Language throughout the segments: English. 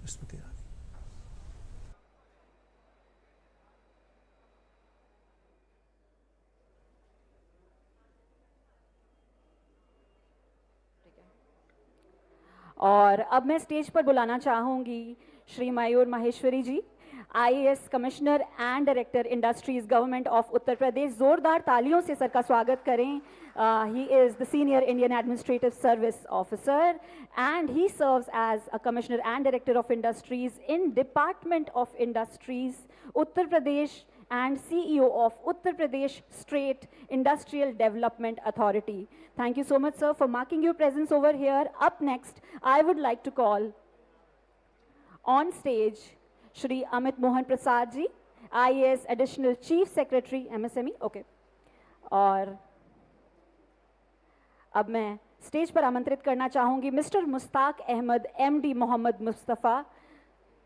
स्मृति ईरानी। और अब मैं स्टेज पर बुलाना चाहूंगी Shri Mayur Maheshwari ji, IAS commissioner and director industries government of Uttar Pradesh. जोरदार तालियों से सर का स्वागत करें। He is the senior Indian administrative service officer and he serves as a commissioner and director of industries in department of industries Uttar Pradesh and CEO of Uttar Pradesh State Industrial Development Authority. Thank you so much, sir, for marking your presence over here. Up next, I would like to call on stage Shri Amit Mohan Prasad ji, IAS Additional Chief Secretary, MSME. Okay. और अब मैं stage पर आमंत्रित करना चाहूंगी mister Mushtaq Ahmad MD Mohammad Mustafa,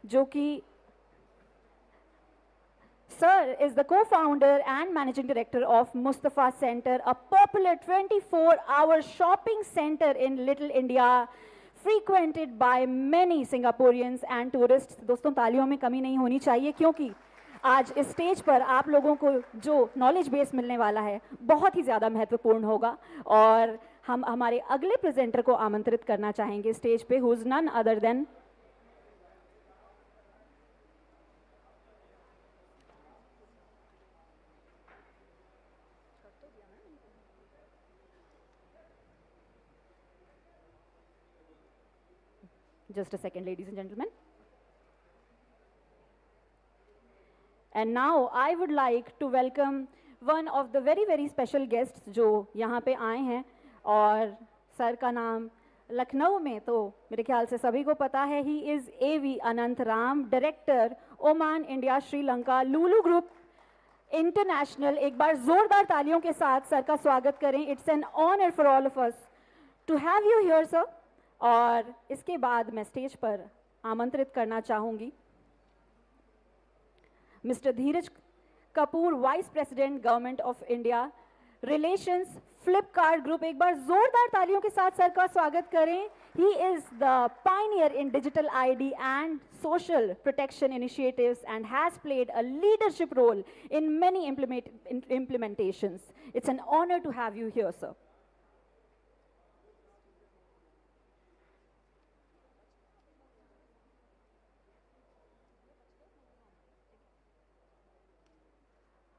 जो कि Sir is the co-founder and managing director of Mustafa Center, a popular 24-hour shopping center in Little India, frequented by many Singaporeans and tourists. दोस्तों तालियों में कमी नहीं होनी चाहिए, क्योंकि आज इस स्टेज पर आप लोगों को जो नॉलेज बेस मिलने वाला है बहुत ही ज़्यादा महत्वपूर्ण होगा। और हम हमारे अगले प्रेजेंटर को आमंत्रित करना चाहेंगे स्टेज पे, who is none other than Just a second, ladies and gentlemen. And now I would like to welcome one of the very, very special guests जो यहाँ पे आए हैं। और सर का नाम लखनऊ में तो मेरे ख्याल से सभी को पता है। He is AV Anant Ram, director Oman India Sri Lanka Lulu group international. एक बार जोरदार तालियों के साथ सर का स्वागत करें। It's an honor for all of us to have you here, sir. और इसके बाद मैं स्टेज पर आमंत्रित करना चाहूंगी mister Dheeraj Kapoor, vice president government of India relations Flipkart group. एक बार जोरदार तालियों के साथ सर का स्वागत करें। He is the Pioneer in digital ID and social protection initiatives and has played a leadership role in many implementations. It's an honor to have you here, sir.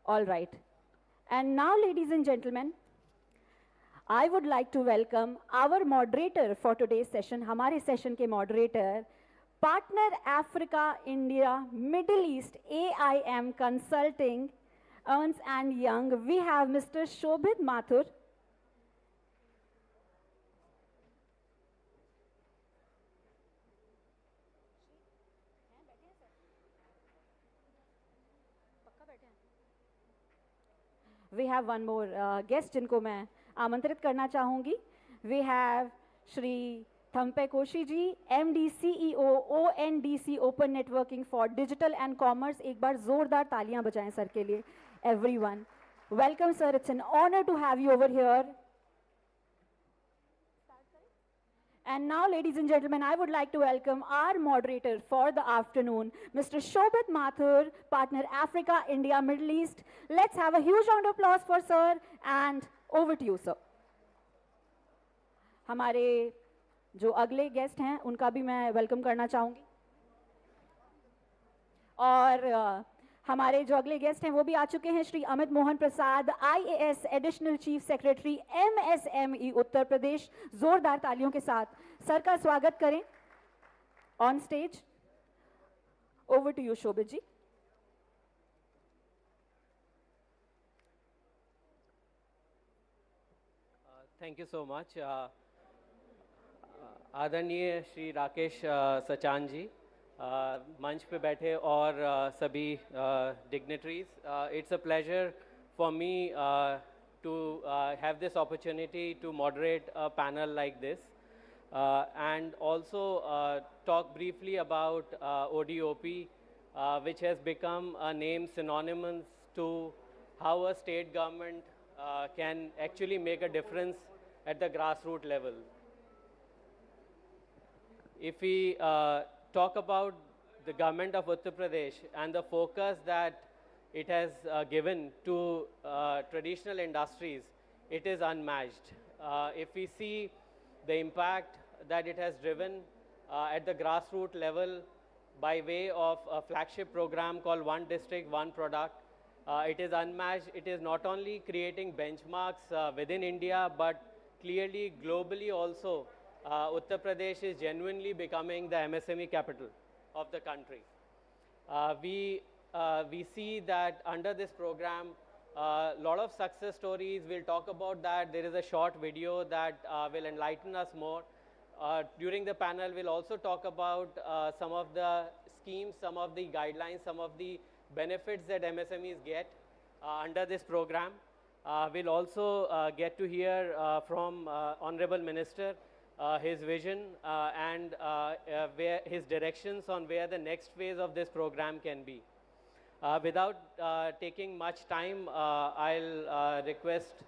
All right. And now, ladies and gentlemen, I would like to welcome our moderator for today's session. हमारे session के moderator, Partner Africa India Middle East AIM Consulting, Ernst and Young. We have Mr. Shobhit Mathur. We have one more guest जिनको मैं आमंत्रित करना चाहूँगी. We have Shri Thampe Koshi ji, MD CEO ONDC Open Networking for Digital and Commerce. एक बार जोरदार तालियां बजाएं sir के लिए, everyone. Welcome, sir. It's an honor to have you over here. And now, ladies and gentlemen, I would like to welcome our moderator for the afternoon, Mr. Shobhit Mathur, Partner Africa, India, Middle East. Let's have a huge round of applause for sir, and over to you, sir. हमारे जो अगले guest हैं उनका भी मैं welcome करना चाहूँगी। और हमारे जो अगले गेस्ट हैं वो भी आ चुके हैं, Shri Amit Mohan Prasad, IAS additional chief secretary MSME Uttar Pradesh. जोरदार तालियों के साथ सर का स्वागत करें on stage. Over to you Shobhit ji. Thank you so much. आदरणीय श्री राकेश सचान जी, मंच पे बैठे और सभी dignitaries, it's a pleasure for me to have this opportunity to moderate a panel like this and also talk briefly about ODOP, which has become a name synonymous to how a state government can actually make a difference at the grassroots level. If we talk about the government of Uttar Pradesh and the focus that it has given to traditional industries, it is unmatched. If we see the impact that it has driven at the grassroots level by way of a flagship program called One District, One Product, it is unmatched. It is not only creating benchmarks within India, but clearly globally also. Uttar Pradesh is genuinely becoming the MSME capital of the country. We see that under this program, a lot of success stories. We'll talk about that. There is a short video that will enlighten us more. During the panel, we'll also talk about some of the schemes, some of the guidelines, some of the benefits that MSMEs get under this program. We'll also get to hear from Honorable Minister his vision and where his directions on where the next phase of this program can be. Without taking much time, I'll request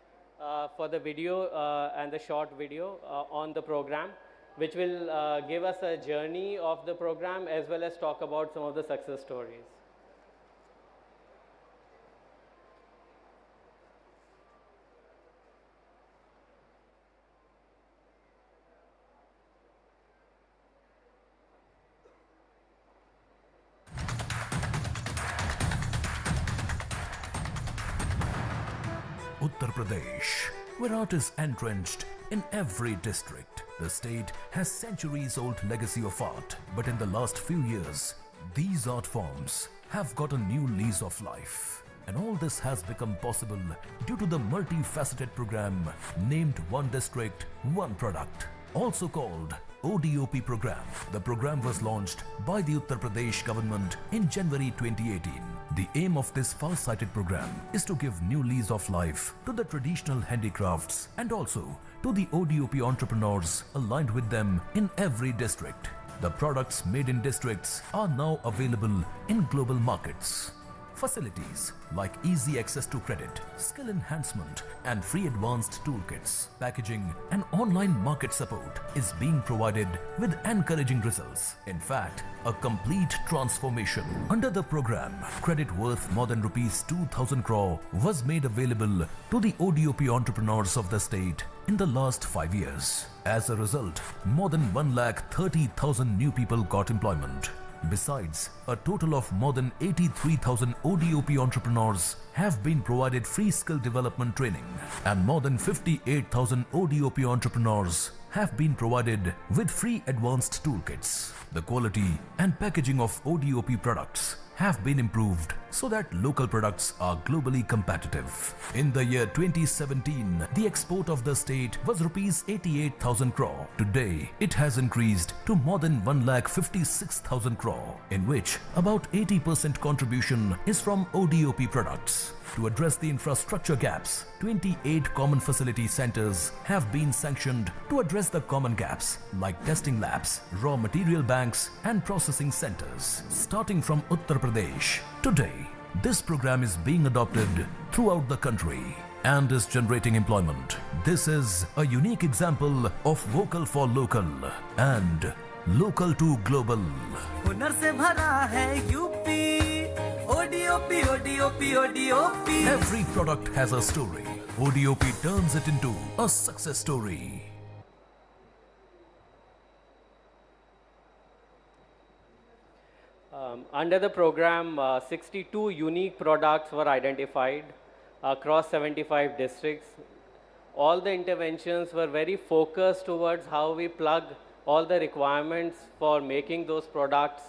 for the video and the short video on the program, which will give us a journey of the program as well as talk about some of the success stories. Uttar Pradesh, where art is entrenched in every district. The state has centuries-old legacy of art, but in the last few years, these art forms have got a new lease of life. And all this has become possible due to the multifaceted program named One District, One Product, also called ODOP program. The program was launched by the Uttar Pradesh government in January 2018. The aim of this far-sighted program is to give new lease of life to the traditional handicrafts and also to the ODOP entrepreneurs aligned with them in every district. The products made in districts are now available in global markets. Facilities like easy access to credit, skill enhancement and free advanced toolkits, packaging and online market support is being provided with encouraging results. In fact, a complete transformation. Under the program, credit worth more than rupees 2,000 crore was made available to the ODOP entrepreneurs of the state in the last 5 years. As a result, more than 1,30,000 new people got employment. Besides, a total of more than 83,000 ODOP entrepreneurs have been provided free skill development training, and more than 58,000 ODOP entrepreneurs have been provided with free advanced toolkits. The quality and packaging of ODOP products have been improved so that local products are globally competitive. In the year 2017, the export of the state was rupees 88,000 crore. Today, it has increased to more than 1,56,000 crore, in which about 80% contribution is from ODOP products. To address the infrastructure gaps, 28 common facility centers have been sanctioned to address the common gaps like testing labs, raw material banks and processing centers. Starting from Uttar Pradesh, today this program is being adopted throughout the country and is generating employment. This is a unique example of vocal for local and local to global. हुनर से भरा है UP, ODOP, ODOP, ODOP. Every product has a story. ODOP turns it into a success story. Under the program, 62 unique products were identified across 75 districts. All the interventions were very focused towards how we plug all the requirements for making those products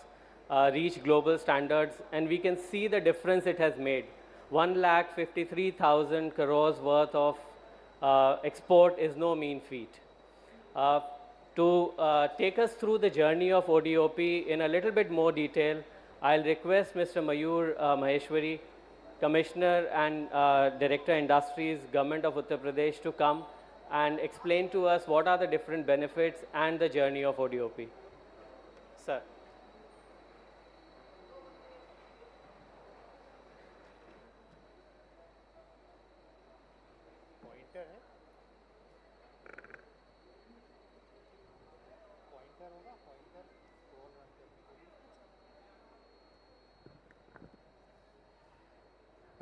reach global standards, and we can see the difference it has made. 1,53,000 crores worth of export is no mean feat. To take us through the journey of ODOP in a little bit more detail, I'll request Mr. Mayur Maheshwari, Commissioner and Director Industries, Government of Uttar Pradesh, to come and explain to us what are the different benefits and the journey of ODOP. Sir.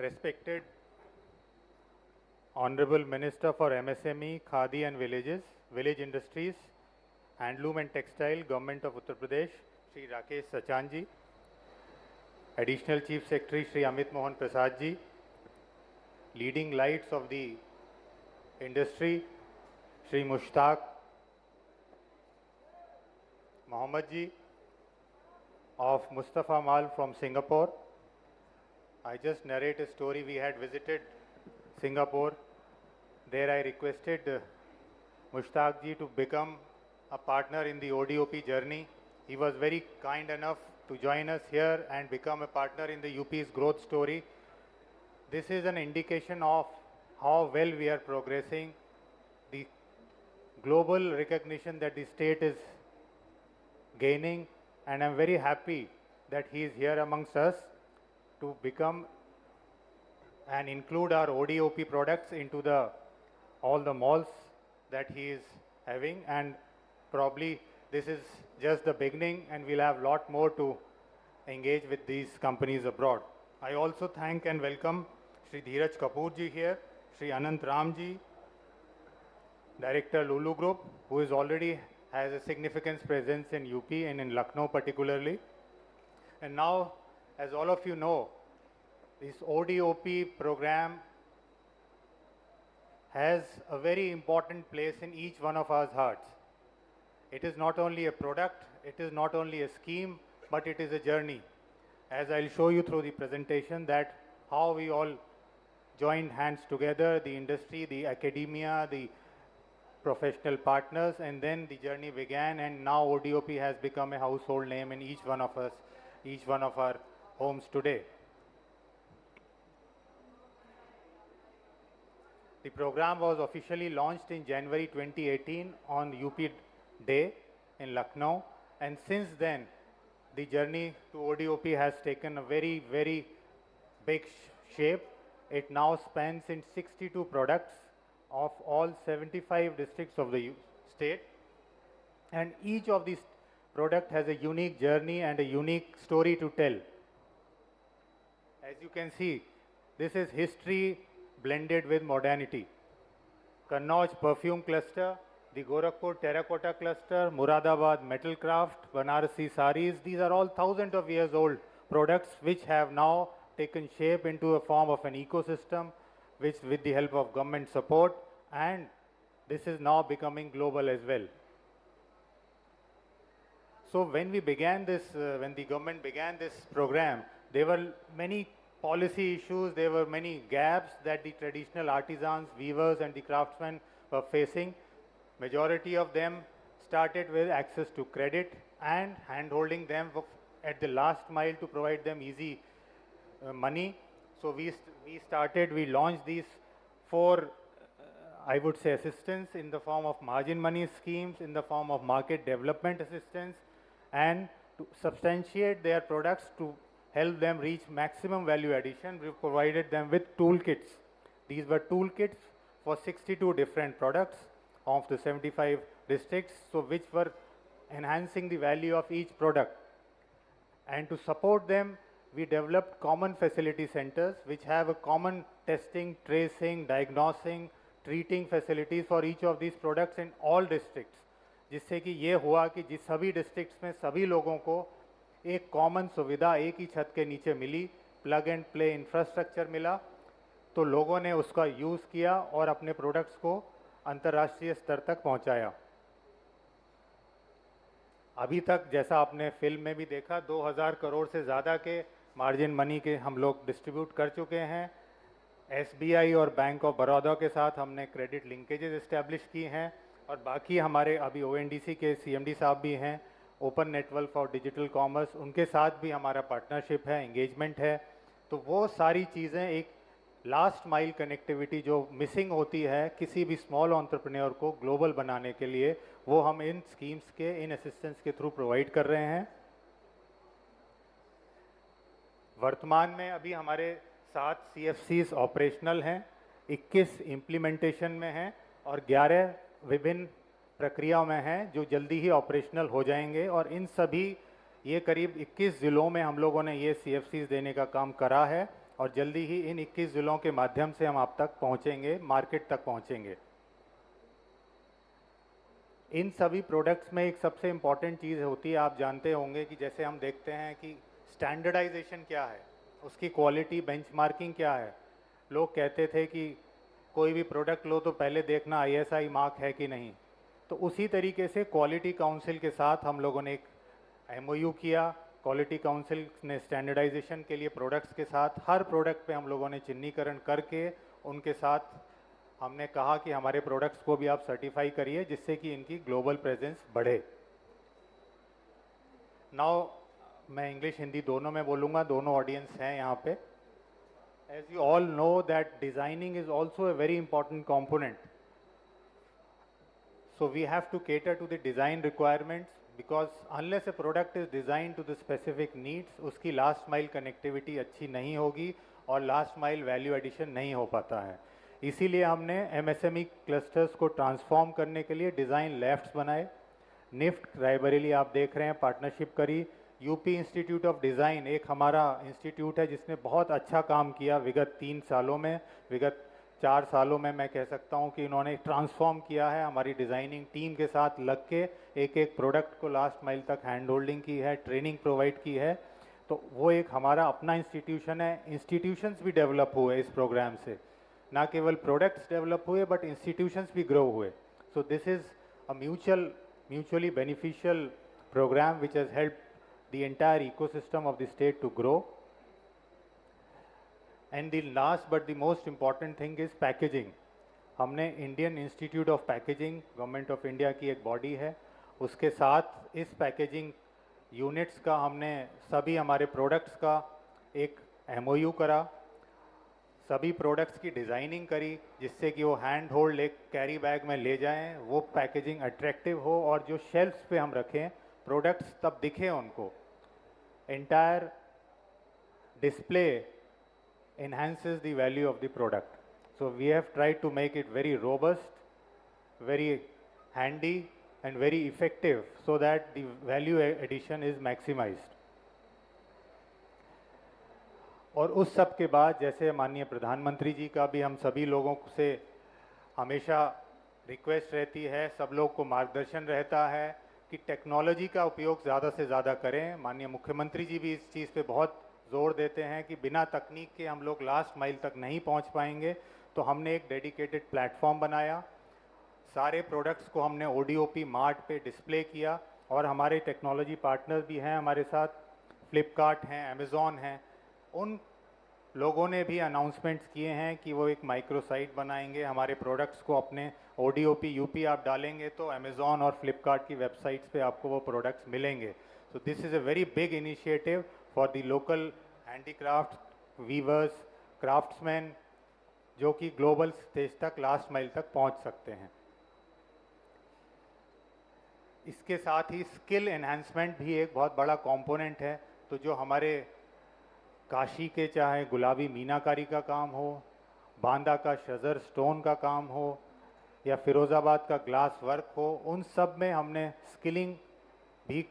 respected Honorable Minister for MSME, Khadi and Villages, Village Industries, Handloom and Textile, Government of Uttar Pradesh, Shri Rakesh Sachan ji, Additional Chief Secretary Shri Amit Mohan Prasad ji, leading lights of the industry, Shri Mushtaq Mohammed ji of Mustafa Mal from Singapore. I just narrate a story. We had visited Singapore. There I requested Mushtaq ji to become a partner in the ODOP journey. He was very kind enough to join us here and become a partner in the UP's growth story. This is an indication of how well we are progressing, the global recognition that the state is gaining, and I'm very happy that he is here amongst us to become and include our ODOP products into all the malls that he is having, and probably this is just the beginning and we'll have a lot more to engage with these companies abroad. I also thank and welcome Shri Dheeraj Kapoor ji here, Shri Anant Ram ji, Director Lulu Group, who is already has a significant presence in UP and in Lucknow particularly. And now, as all of you know, this ODOP program has a very important place in each one of our hearts. It is not only a product, it is not only a scheme, but it is a journey. As I'll show you through the presentation that how we all joined hands together, the industry, the academia, the professional partners, and then the journey began, and now ODOP has become a household name in each one of us, each one of our homes today. The program was officially launched in January 2018 on UP Day in Lucknow, and since then the journey to ODOP has taken a very, very big shape. It now spans in 62 products of all 75 districts of the state, and each of these products has a unique journey and a unique story to tell. As you can see, this is history blended with modernity. Kannauj perfume cluster, the Gorakhpur terracotta cluster, Muradabad metal craft, Banarasi saris, these are all thousands of years old products which have now taken shape into a form of an ecosystem, which with the help of government support, and this is now becoming global as well. So when we began this, when the government began this program, there were many policy issues, there were many gaps that the traditional artisans, weavers and the craftsmen were facing. Majority of them started with access to credit and hand-holding them at the last mile to provide them easy money. So we launched these 4, I would say, assistance in the form of margin money schemes, in the form of market development assistance, and to substantiate their products to help them reach maximum value addition, we provided them with toolkits. These were toolkits for 62 different products of the 75 districts, so which were enhancing the value of each product. And to support them, we developed common facility centers which have a common testing, tracing, diagnosing, treating facilities for each of these products in all districts, जिससे कि ये हुआ कि जिस सभी districts में सभी लोगों को एक कॉमन सुविधा एक ही छत के नीचे मिली, प्लग एंड प्ले इंफ्रास्ट्रक्चर मिला, तो लोगों ने उसका यूज़ किया और अपने प्रोडक्ट्स को अंतर्राष्ट्रीय स्तर तक पहुंचाया। अभी तक जैसा आपने फिल्म में भी देखा 2000 करोड़ से ज़्यादा के मार्जिन मनी के हम लोग डिस्ट्रीब्यूट कर चुके हैं। SBI और बैंक ऑफ बड़ौदा के साथ हमने क्रेडिट लिंकेजेस इस्टेब्लिश की हैं, और बाकी हमारे अभी ONDC के CMD साहब भी हैं, open network for digital commerce, उनके साथ भी हमारा पार्टनरशिप है, एंगेजमेंट है। तो वो सारी चीज़ें एक लास्ट माइल कनेक्टिविटी जो मिसिंग होती है किसी भी स्मॉल एंटरप्रेन्योर को ग्लोबल बनाने के लिए, वो हम इन स्कीम्स के, इन असिस्टेंस के थ्रू प्रोवाइड कर रहे हैं। वर्तमान में अभी हमारे 7 CFCs ऑपरेशनल हैं, 21 इम्प्लीमेंटेशन में हैं और 11 विभिन्न प्रक्रियाओं में हैं जो जल्दी ही ऑपरेशनल हो जाएंगे। और इन सभी ये करीब 21 ज़िलों में हम लोगों ने ये CFCs देने का काम करा है, और जल्दी ही इन 21 ज़िलों के माध्यम से हम आप तक पहुंचेंगे, मार्केट तक पहुंचेंगे। इन सभी प्रोडक्ट्स में एक सबसे इम्पॉर्टेंट चीज़ होती है, आप जानते होंगे कि जैसे हम देखते हैं कि स्टैंडर्डाइजेशन क्या है, उसकी क्वालिटी बेंचमार्किंग क्या है। लोग कहते थे कि कोई भी प्रोडक्ट लो तो पहले देखना आईएसआई मार्क है कि नहीं। तो उसी तरीके से क्वालिटी काउंसिल के साथ हम लोगों ने एक एमओयू किया। क्वालिटी काउंसिल ने स्टैंडर्डाइजेशन के लिए प्रोडक्ट्स के साथ हर प्रोडक्ट पे हम लोगों ने चिन्हीकरण करके उनके साथ हमने कहा कि हमारे प्रोडक्ट्स को भी आप सर्टिफाई करिए, जिससे कि इनकी ग्लोबल प्रेजेंस बढ़े। नाउ मैं इंग्लिश हिंदी दोनों में बोलूँगा, दोनों ऑडियंस हैं यहाँ पे। As you all know that designing is also a very important component. So we have to cater to the design requirements, because unless a product is designed to the specific needs, उसकी last mile connectivity अच्छी नहीं होगी और last mile value addition नहीं हो पाता है। इसीलिए हमने MSME clusters को transform करने के लिए design labs बनाए। निफ्ट रायबरेली आप देख रहे हैं पार्टनरशिप करी। यूपी इंस्टीट्यूट ऑफ डिज़ाइन एक हमारा इंस्टीट्यूट है जिसने बहुत अच्छा काम किया विगत 3 सालों में, विगत 4 सालों में मैं कह सकता हूं कि इन्होंने ट्रांसफॉर्म किया है। हमारी डिज़ाइनिंग टीम के साथ लग के एक एक प्रोडक्ट को लास्ट माइल तक हैंड होल्डिंग की है, ट्रेनिंग प्रोवाइड की है। तो वो एक हमारा अपना इंस्टीट्यूशन है। इंस्टीट्यूशंस भी डेवलप हुए इस प्रोग्राम से, ना केवल प्रोडक्ट्स डेवलप हुए बट इंस्टीट्यूशंस भी ग्रो हुए। सो this is a mutually beneficial program which has helped the entire ecosystem of the state to grow. And the last but the most important thing is packaging. हमने Indian institute of packaging, government of India की एक body है, उसके साथ इस packaging units का हमने सभी हमारे प्रोडक्ट्स का एक एमओयू करा, सभी प्रोडक्ट्स की डिज़ाइनिंग करी जिससे कि वो हैंड होल्ड एक कैरी बैग में ले जाएं, वो पैकेजिंग अट्रैक्टिव हो और जो शेल्फ्स पे हम रखें प्रोडक्ट्स तब दिखे उनको। Entire display enhances the value of the product. So we have tried to make it very robust, very handy and very effective so that the value addition is maximized. और उस सब के बाद जैसे माननीय प्रधानमंत्री जी का भी हम सभी लोगों से हमेशा रिक्वेस्ट रहती है, सब लोग को मार्गदर्शन रहता है कि टेक्नोलॉजी का उपयोग ज़्यादा से ज़्यादा करें। माननीय मुख्यमंत्री जी भी इस चीज़ पे बहुत जोर देते हैं कि बिना तकनीक के हम लोग लास्ट माइल तक नहीं पहुंच पाएंगे। तो हमने एक डेडिकेटेड प्लेटफॉर्म बनाया, सारे प्रोडक्ट्स को हमने ODOP मार्ट पे डिस्प्ले किया और हमारे टेक्नोलॉजी पार्टनर भी हैं हमारे साथ, फ्लिपकार्ट हैं, अमेज़ॉन हैं। उन लोगों ने भी अनाउंसमेंट्स किए हैं कि वो एक माइक्रो साइट बनाएंगे, हमारे प्रोडक्ट्स को अपने ODOP UP आप डालेंगे तो अमेज़ॉन और फ्लिपकार्ट की वेबसाइट्स पे आपको वो प्रोडक्ट्स मिलेंगे। So this is a very big initiative for the local handicraft weavers, craftsmen, जो कि ग्लोबल स्टेज तक लास्ट माइल तक पहुंच सकते हैं। इसके साथ ही स्किल एनहांसमेंट भी एक बहुत बड़ा कंपोनेंट है। तो जो हमारे काशी के चाहे गुलाबी मीनाकारी का काम हो, बांदा का शजर स्टोन का काम हो या फिरोज़ाबाद का ग्लास वर्क हो, उन सब में हमने स्किलिंग भी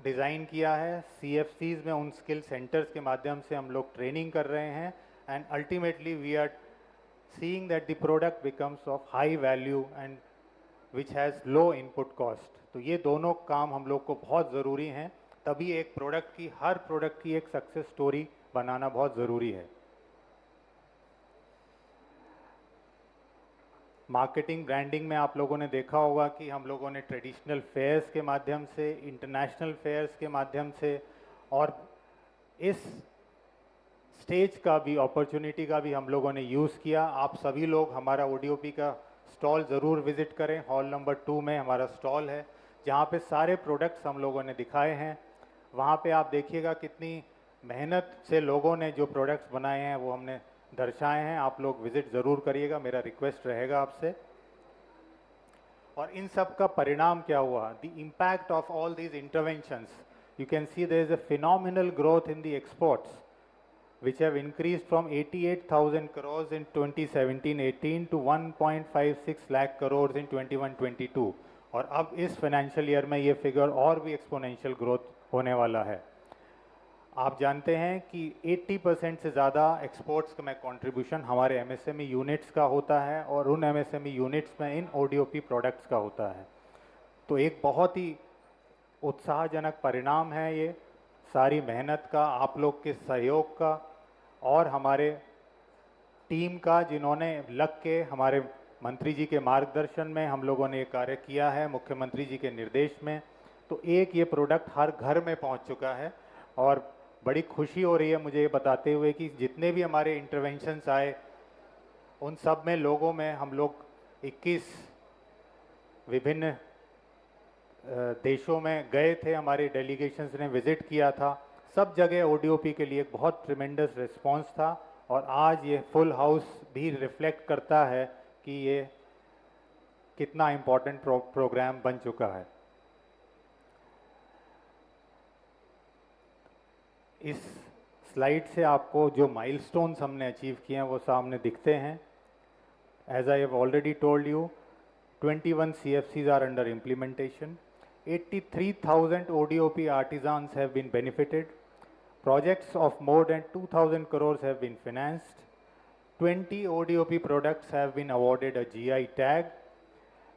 डिज़ाइन किया है। CFCs में उन स्किल सेंटर्स के माध्यम से हम लोग ट्रेनिंग कर रहे हैं and ultimately we are seeing that the product becomes of high value and which has low input cost. तो ये दोनों काम हम लोग को बहुत ज़रूरी हैं, तभी एक प्रोडक्ट की, हर प्रोडक्ट की एक सक्सेस स्टोरी बनाना बहुत ज़रूरी है। मार्केटिंग ब्रांडिंग में आप लोगों ने देखा होगा कि हम लोगों ने ट्रेडिशनल फेयर्स के माध्यम से, इंटरनेशनल फेयर्स के माध्यम से और इस स्टेज का भी, अपॉर्चुनिटी का भी हम लोगों ने यूज़ किया। आप सभी लोग हमारा ODOP का स्टॉल ज़रूर विज़िट करें। हॉल नंबर 2 में हमारा स्टॉल है जहाँ पे सारे प्रोडक्ट्स हम लोगों ने दिखाए हैं। वहाँ पे आप देखिएगा कितनी मेहनत से लोगों ने जो प्रोडक्ट्स बनाए हैं वो हमने दर्शाए हैं। आप लोग विजिट ज़रूर करिएगा, मेरा रिक्वेस्ट रहेगा आपसे। और इन सब का परिणाम क्या हुआ, the impact of all these interventions, you can see there is a phenomenal growth in the exports which have increased from 88,000 crores in 2017-18 to 1.56 lakh crores in 21-22 और अब इस फाइनेंशियल ईयर में ये फिगर और भी एक्सपोनेंशियल ग्रोथ होने वाला है। आप जानते हैं कि 80% से ज़्यादा एक्सपोर्ट्स में कंट्रीब्यूशन हमारे एमएसएमई यूनिट्स का होता है और उन एमएसएमई यूनिट्स में इन ओडीओपी प्रोडक्ट्स का होता है। तो एक बहुत ही उत्साहजनक परिणाम है ये सारी मेहनत का, आप लोग के सहयोग का और हमारे टीम का, जिन्होंने लग के हमारे मंत्री जी के मार्गदर्शन में हम लोगों ने ये कार्य किया है, मुख्यमंत्री जी के निर्देश में। तो एक ये प्रोडक्ट हर घर में पहुंच चुका है और बड़ी खुशी हो रही है मुझे ये बताते हुए कि जितने भी हमारे इंटरवेंशंस आए उन सब में लोगों में हम लोग 21 विभिन्न देशों में गए थे, हमारे डेलीगेशंस ने विजिट किया था। सब जगह ओडीओपी के लिए बहुत ट्रिमेंडस रिस्पांस था और आज ये फुल हाउस भी रिफ्लेक्ट करता है कि ये कितना इम्पोर्टेंट प्रोग्राम बन चुका है। इस स्लाइड से आपको जो माइलस्टोन्स हमने अचीव किए हैं वो सामने दिखते हैं। As I have already told you, 21 CFCs are under implementation. 83,000 ODOP artisans have been benefited. Projects of more than 2,000 crores have been financed. 20 ODOP products have been awarded a GI tag,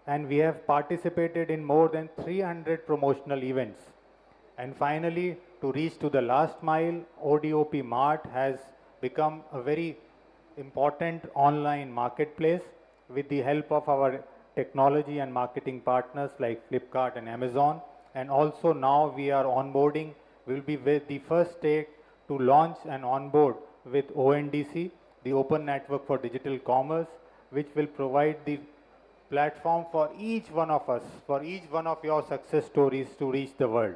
and we have participated in more than 300 promotional events. And finally, to reach to the last mile, ODOP Mart has become a very important online marketplace with the help of our technology and marketing partners like Flipkart and Amazon. And also now we are onboarding, we will be with the first state to launch and onboard with ONDC, the Open Network for Digital Commerce, which will provide the platform for each one of us, for each one of your success stories to reach the world.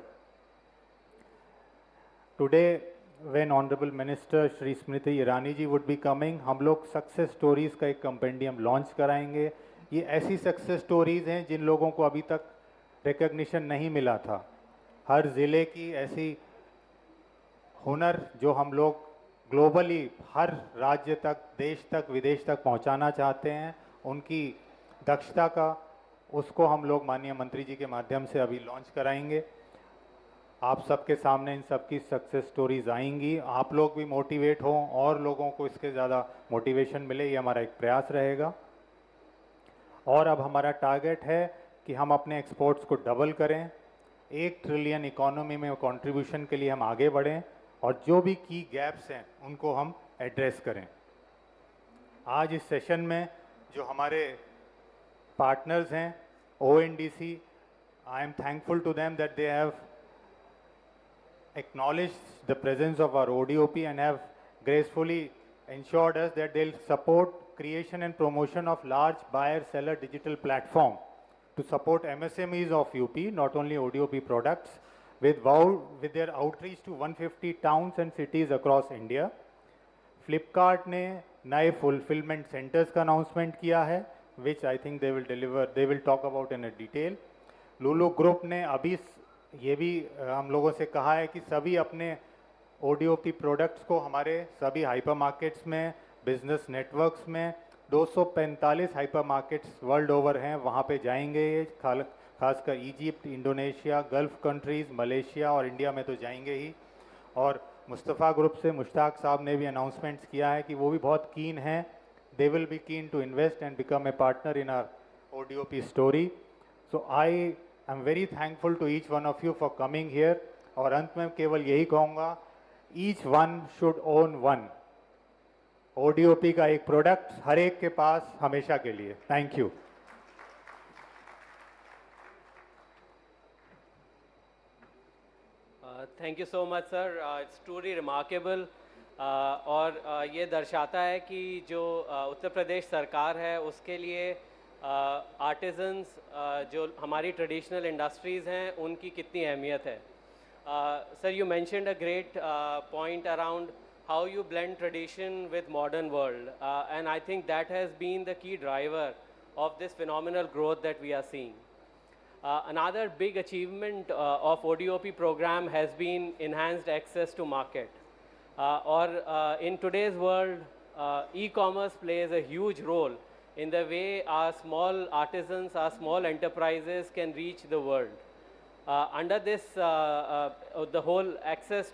Today, when Honorable Minister Shri Smriti Irani ji would be coming, हम लोग success stories का एक compendium launch कराएंगे। ये ऐसी success stories हैं जिन लोगों को अभी तक रिकग्निशन नहीं मिला था। हर ज़िले की ऐसी हुनर जो हम लोग ग्लोबली हर राज्य तक, देश तक, विदेश तक पहुंचाना चाहते हैं, उनकी दक्षता का उसको हम लोग माननीय मंत्री जी के माध्यम से अभी लॉन्च कराएंगे। आप सबके सामने इन सबकी सक्सेस स्टोरीज आएंगी। आप लोग भी मोटिवेट हों और लोगों को इसके ज़्यादा मोटिवेशन मिले, ये हमारा एक प्रयास रहेगा। और अब हमारा टारगेट है कि हम अपने एक्सपोर्ट्स को डबल करें, 1 ट्रिलियन इकोनॉमी में कंट्रीब्यूशन के लिए हम आगे बढ़ें और जो भी की गैप्स हैं उनको हम एड्रेस करें। आज इस सेशन में जो हमारे पार्टनर्स हैं ONDC, I am thankful to them that they have acknowledged the presence of our ODOP and have gracefully ensured us that they'll support creation and promotion of large buyer-seller digital platform to support MSMEs of UP, not only ODOP products, with their outreach to 150 towns and cities across India. Flipkart ने नए fulfillment centers का announcement किया है, which I think they will talk about in a detail. Lulu Group ने अभी ये भी हम लोगों से कहा है कि सभी अपने ODOP प्रोडक्ट्स को हमारे सभी हाइपर मार्केट्स में, बिजनेस नेटवर्क्स में 245 हाइपर मार्केट्स वर्ल्ड ओवर हैं, वहाँ पे जाएंगे। खासकर Egypt, Indonesia, gulf countries, Malaysia और इंडिया में तो जाएंगे ही। और मुस्तफ़ा ग्रुप से मुश्ताक साहब ने भी अनाउंसमेंट्स किया है कि वो भी बहुत कीन हैं, they will be keen to invest and become a partner in our ODOP story. So I I am very thankful to each one of you for coming here. और अंत में केवल यही कहूँगा, each one should own one. ODOP का एक product हर एक के पास हमेशा के लिए। Thank you. Thank you so much sir, it's truly remarkable. और ये दर्शाता है कि जो उत्तर प्रदेश सरकार है उसके लिए आर्टिजन्स जो हमारी ट्रेडिशनल इंडस्ट्रीज़ हैं उनकी कितनी अहमियत है। Sir, you mentioned a great point around how you blend tradition with modern world, and I think that has been the key driver of this phenomenal growth that we are seeing. Another big achievement of ODOP program has been enhanced access to market. In today's world, e-commerce plays a huge role in the way our small artisans, our small enterprises can reach the world. Under this, the whole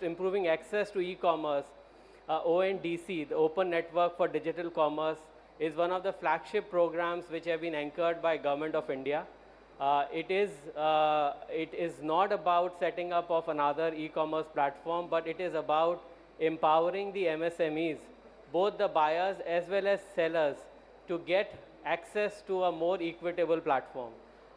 improving access to e-commerce, ONDC, the Open Network for Digital Commerce, is one of the flagship programs which have been anchored by Government of India. It is not about setting up of another e-commerce platform, but it is about empowering the MSMEs, both the buyers as well as sellers, to get access to a more equitable platform.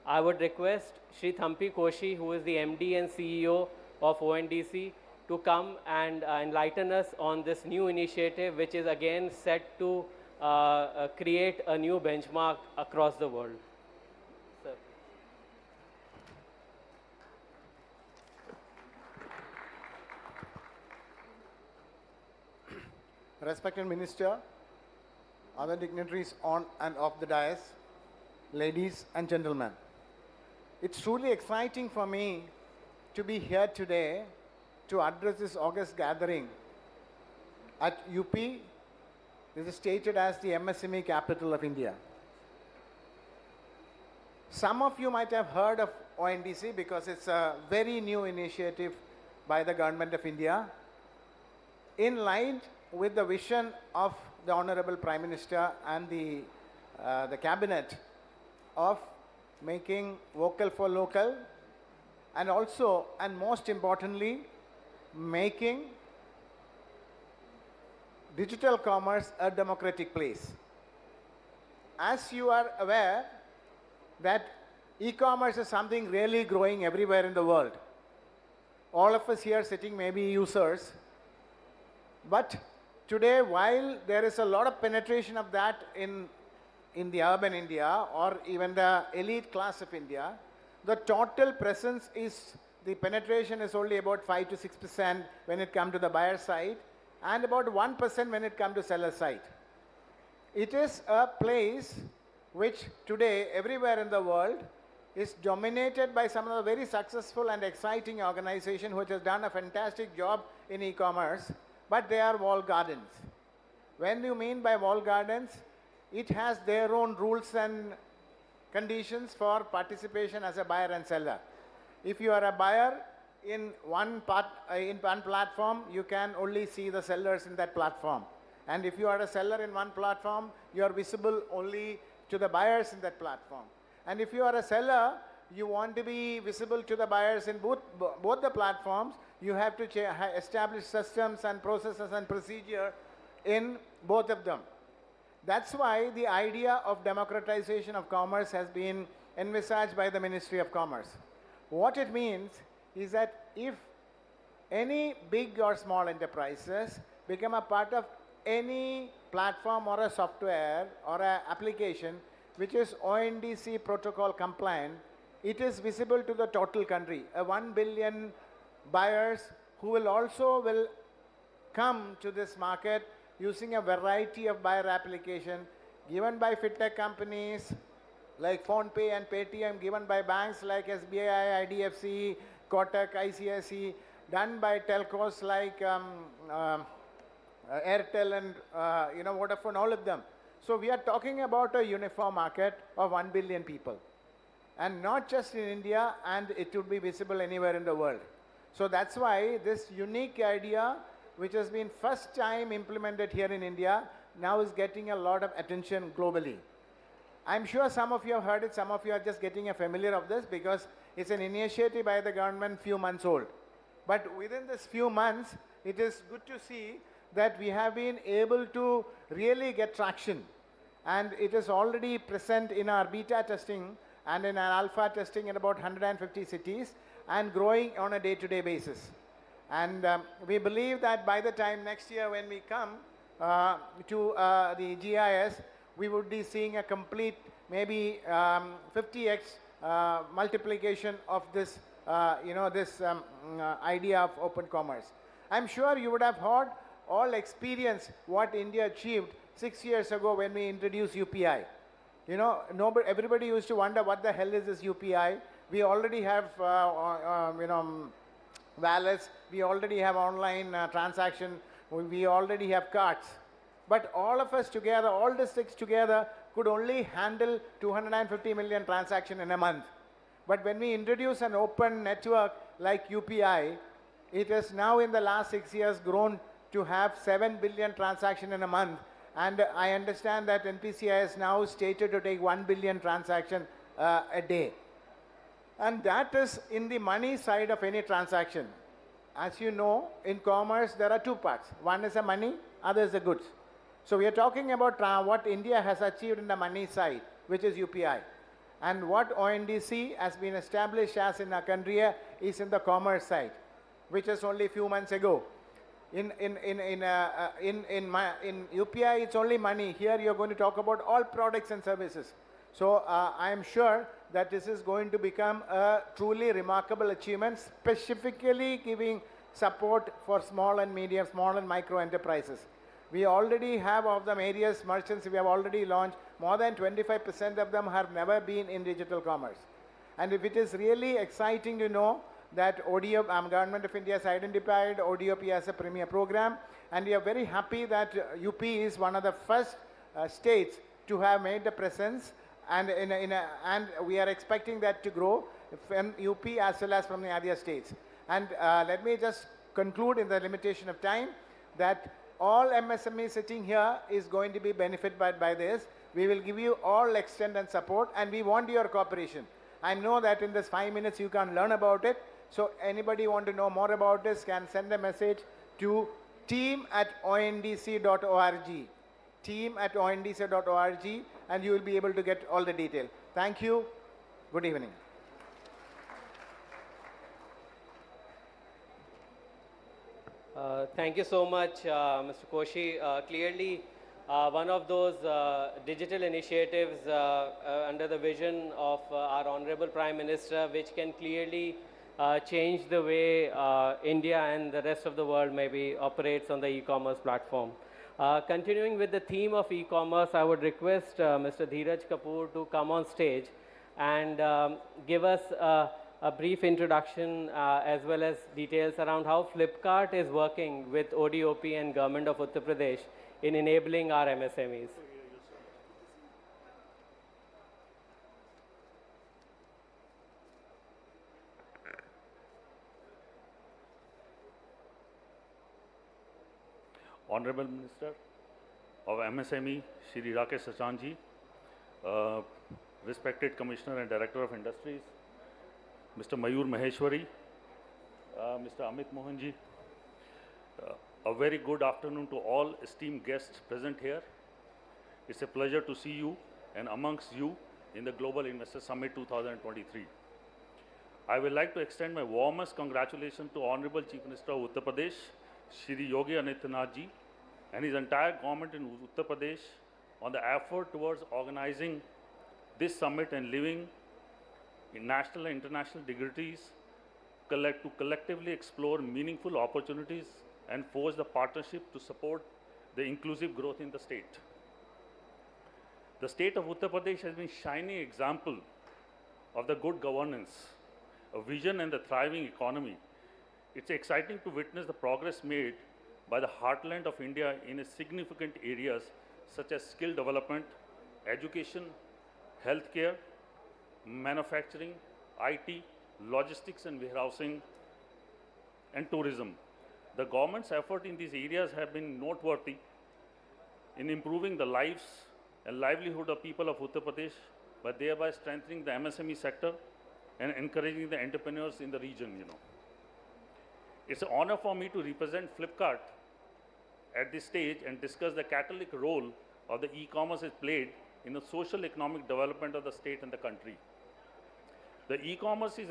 I would request Shri Thampi Koshi, who is the MD and CEO of ONDC, to come and enlighten us on this new initiative, which is again set to create a new benchmark across the world. Sir. Respected Minister, other dignitaries on and off the dais, ladies and gentlemen. It's truly exciting for me to be here today to address this August gathering at UP. This is stated as the MSME capital of India. Some of you might have heard of ONDC because it's a very new initiative by the Government of India in line with the vision of the Honorable Prime Minister and the Cabinet of making vocal for local, and also, and most importantly, making digital commerce a democratic place. As you are aware that e-commerce is something really growing everywhere in the world. All of us here sitting may be users, but today, while there is a lot of penetration of that in the urban India or even the elite class of India, the total presence is, the penetration is only about 5 to 6% when it comes to the buyer side and about 1% when it comes to seller side. It is a place which today everywhere in the world is dominated by some of the very successful and exciting organizations which has done a fantastic job in e-commerce, but they are walled gardens. When you mean by walled gardens, it has their own rules and conditions for participation as a buyer and seller. If you are a buyer in one platform, you can only see the sellers in that platform. And if you are a seller in one platform, you are visible only to the buyers in that platform. And if you are a seller, you want to be visible to the buyers in both the platforms, you have to establish systems and processes and procedure in both of them. That's why the idea of democratization of commerce has been envisaged by the Ministry of Commerce. What it means is that if any big or small enterprises become a part of any platform or a software or an application which is ONDC protocol compliant, it is visible to the total country. 1 billion buyers who will come to this market using a variety of buyer application given by fintech companies like PhonePe and Paytm, given by banks like SBI, IDFC, Kotak, ICICI, done by telcos like Airtel and Vodafone, all of them. So we are talking about a uniform market of 1 billion people. And not just in India, and it would be visible anywhere in the world. So that's why this unique idea, which has been first time implemented here in India, now is getting a lot of attention globally. I'm sure some of you have heard it, some of you are just getting familiar of this because it's an initiative by the government few months old. But within this few months, it is good to see that we have been able to really get traction. And it is already present in our beta testing and in our alpha testing in about 150 cities and growing on a day-to-day basis. And we believe that by the time next year when we come to the GIS, we would be seeing a complete maybe 50x multiplication of this, idea of open commerce. I'm sure you would have heard all experience what India achieved 6 years ago when we introduced UPI. Everybody used to wonder what the hell is this UPI. We already have, wallets. We already have online transaction. We already have cards. But all of us together, all districts together, could only handle 250 million transactions in a month. But when we introduce an open network like UPI, it has now in the last 6 years grown to have 7 billion transactions in a month. And I understand that NPCI has now stated to take 1 billion transactions a day. And that is in the money side of any transaction. As you know, in commerce, there are two parts. One is the money, other is the goods. So we are talking about what India has achieved in the money side, which is UPI. And what ONDC has been established as in our country is in the commerce side, which is only a few months ago. In UPI, it's only money. Here you're going to talk about all products and services. So I am sure that this is going to become a truly remarkable achievement, specifically giving support for small and medium, small and micro enterprises. We already have of them areas, merchants we have already launched. More than 25% of them have never been in digital commerce. And if it is really exciting to know that ODOP, Government of India has identified ODOP as a premier program, and we are very happy that UP is one of the first states to have made the presence, and we are expecting that to grow from UP as well as from the other states. And let me just conclude in the limitation of time that all MSMEs sitting here is going to be benefited by this. We will give you all extent and support, and we want your cooperation. I know that in this 5 minutes you can learn about it. So anybody want to know more about this can send a message to team@ondc.org. team@ondc.org, and you will be able to get all the detail. Thank you. Good evening. Thank you so much, Mr. Koshi. Clearly, one of those digital initiatives under the vision of our Honorable Prime Minister, which can clearly change the way India and the rest of the world maybe operates on the e-commerce platform. Continuing with the theme of e-commerce, I would request Mr. Dheeraj Kapoor to come on stage and give us a brief introduction as well as details around how Flipkart is working with ODOP and Government of Uttar Pradesh in enabling our MSMEs. Honorable Minister of MSME, Shri Rakesh Sachanji, respected Commissioner and Director of Industries, Mr. Mayur Maheshwari, Mr. Amit Mohanji, a very good afternoon to all esteemed guests present here. It's a pleasure to see you and amongst you in the Global Investor Summit 2023. I would like to extend my warmest congratulations to Honorable Chief Minister of Uttar Pradesh, Shri Yogi Adityanath ji, and his entire government in Uttar Pradesh on the effort towards organizing this summit and living in national and international dignitaries to collectively explore meaningful opportunities and forge the partnership to support the inclusive growth in the state. The state of Uttar Pradesh has been a shining example of the good governance, a vision and the thriving economy. It's exciting to witness the progress made by the heartland of India in significant areas such as skill development, education, healthcare, manufacturing, IT, logistics and warehousing, and tourism. The government's effort in these areas have been noteworthy in improving the lives and livelihood of people of Uttar Pradesh, by thereby strengthening the MSME sector and encouraging the entrepreneurs in the region, It's an honor for me to represent Flipkart at this stage and discuss the catalytic role of the e-commerce has played in the social economic development of the state and the country. The e-commerce is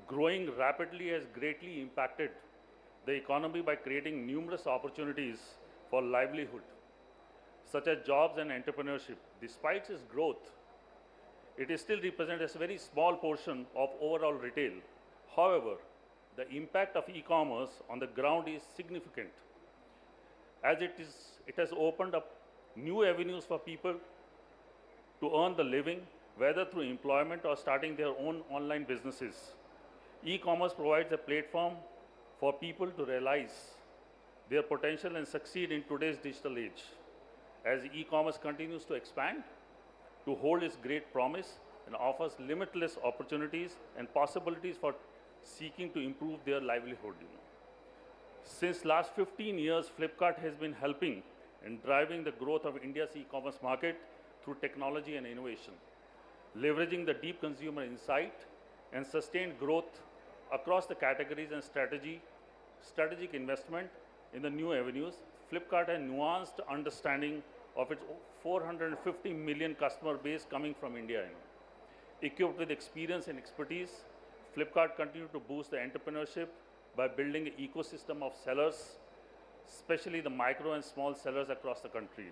growing rapidly, has greatly impacted the economy by creating numerous opportunities for livelihood, such as jobs and entrepreneurship. Despite its growth, it still represents a very small portion of overall retail. However, the impact of e-commerce on the ground is significant, as it has opened up new avenues for people to earn the living, whether through employment or starting their own online businesses. E-commerce provides a platform for people to realize their potential and succeed in today's digital age. As e-commerce continues to expand to hold its great promise, and offers limitless opportunities and possibilities for seeking to improve their livelihood. Since last 15 years, Flipkart has been helping in driving the growth of India's e-commerce market through technology and innovation, leveraging the deep consumer insight and sustained growth across the categories and strategic investment in the new avenues. Flipkart has nuanced understanding of its 450 million customer base coming from India. Equipped with experience and expertise, Flipkart continued to boost the entrepreneurship by building an ecosystem of sellers, especially the micro and small sellers across the country.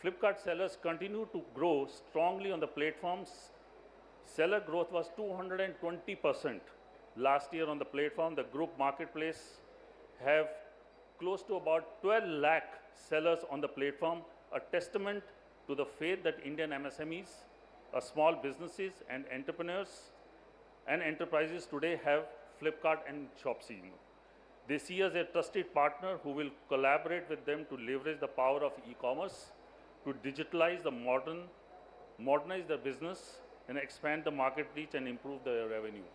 Flipkart sellers continue to grow strongly on the platforms. Seller growth was 220% last year on the platform. The group marketplace have close to about 12 lakh sellers on the platform, a testament to the faith that Indian MSMEs, small businesses and entrepreneurs and enterprises today have Flipkart and Shopsy. They see us as a trusted partner who will collaborate with them to leverage the power of e-commerce to digitalize modernize their business and expand the market reach and improve their revenue.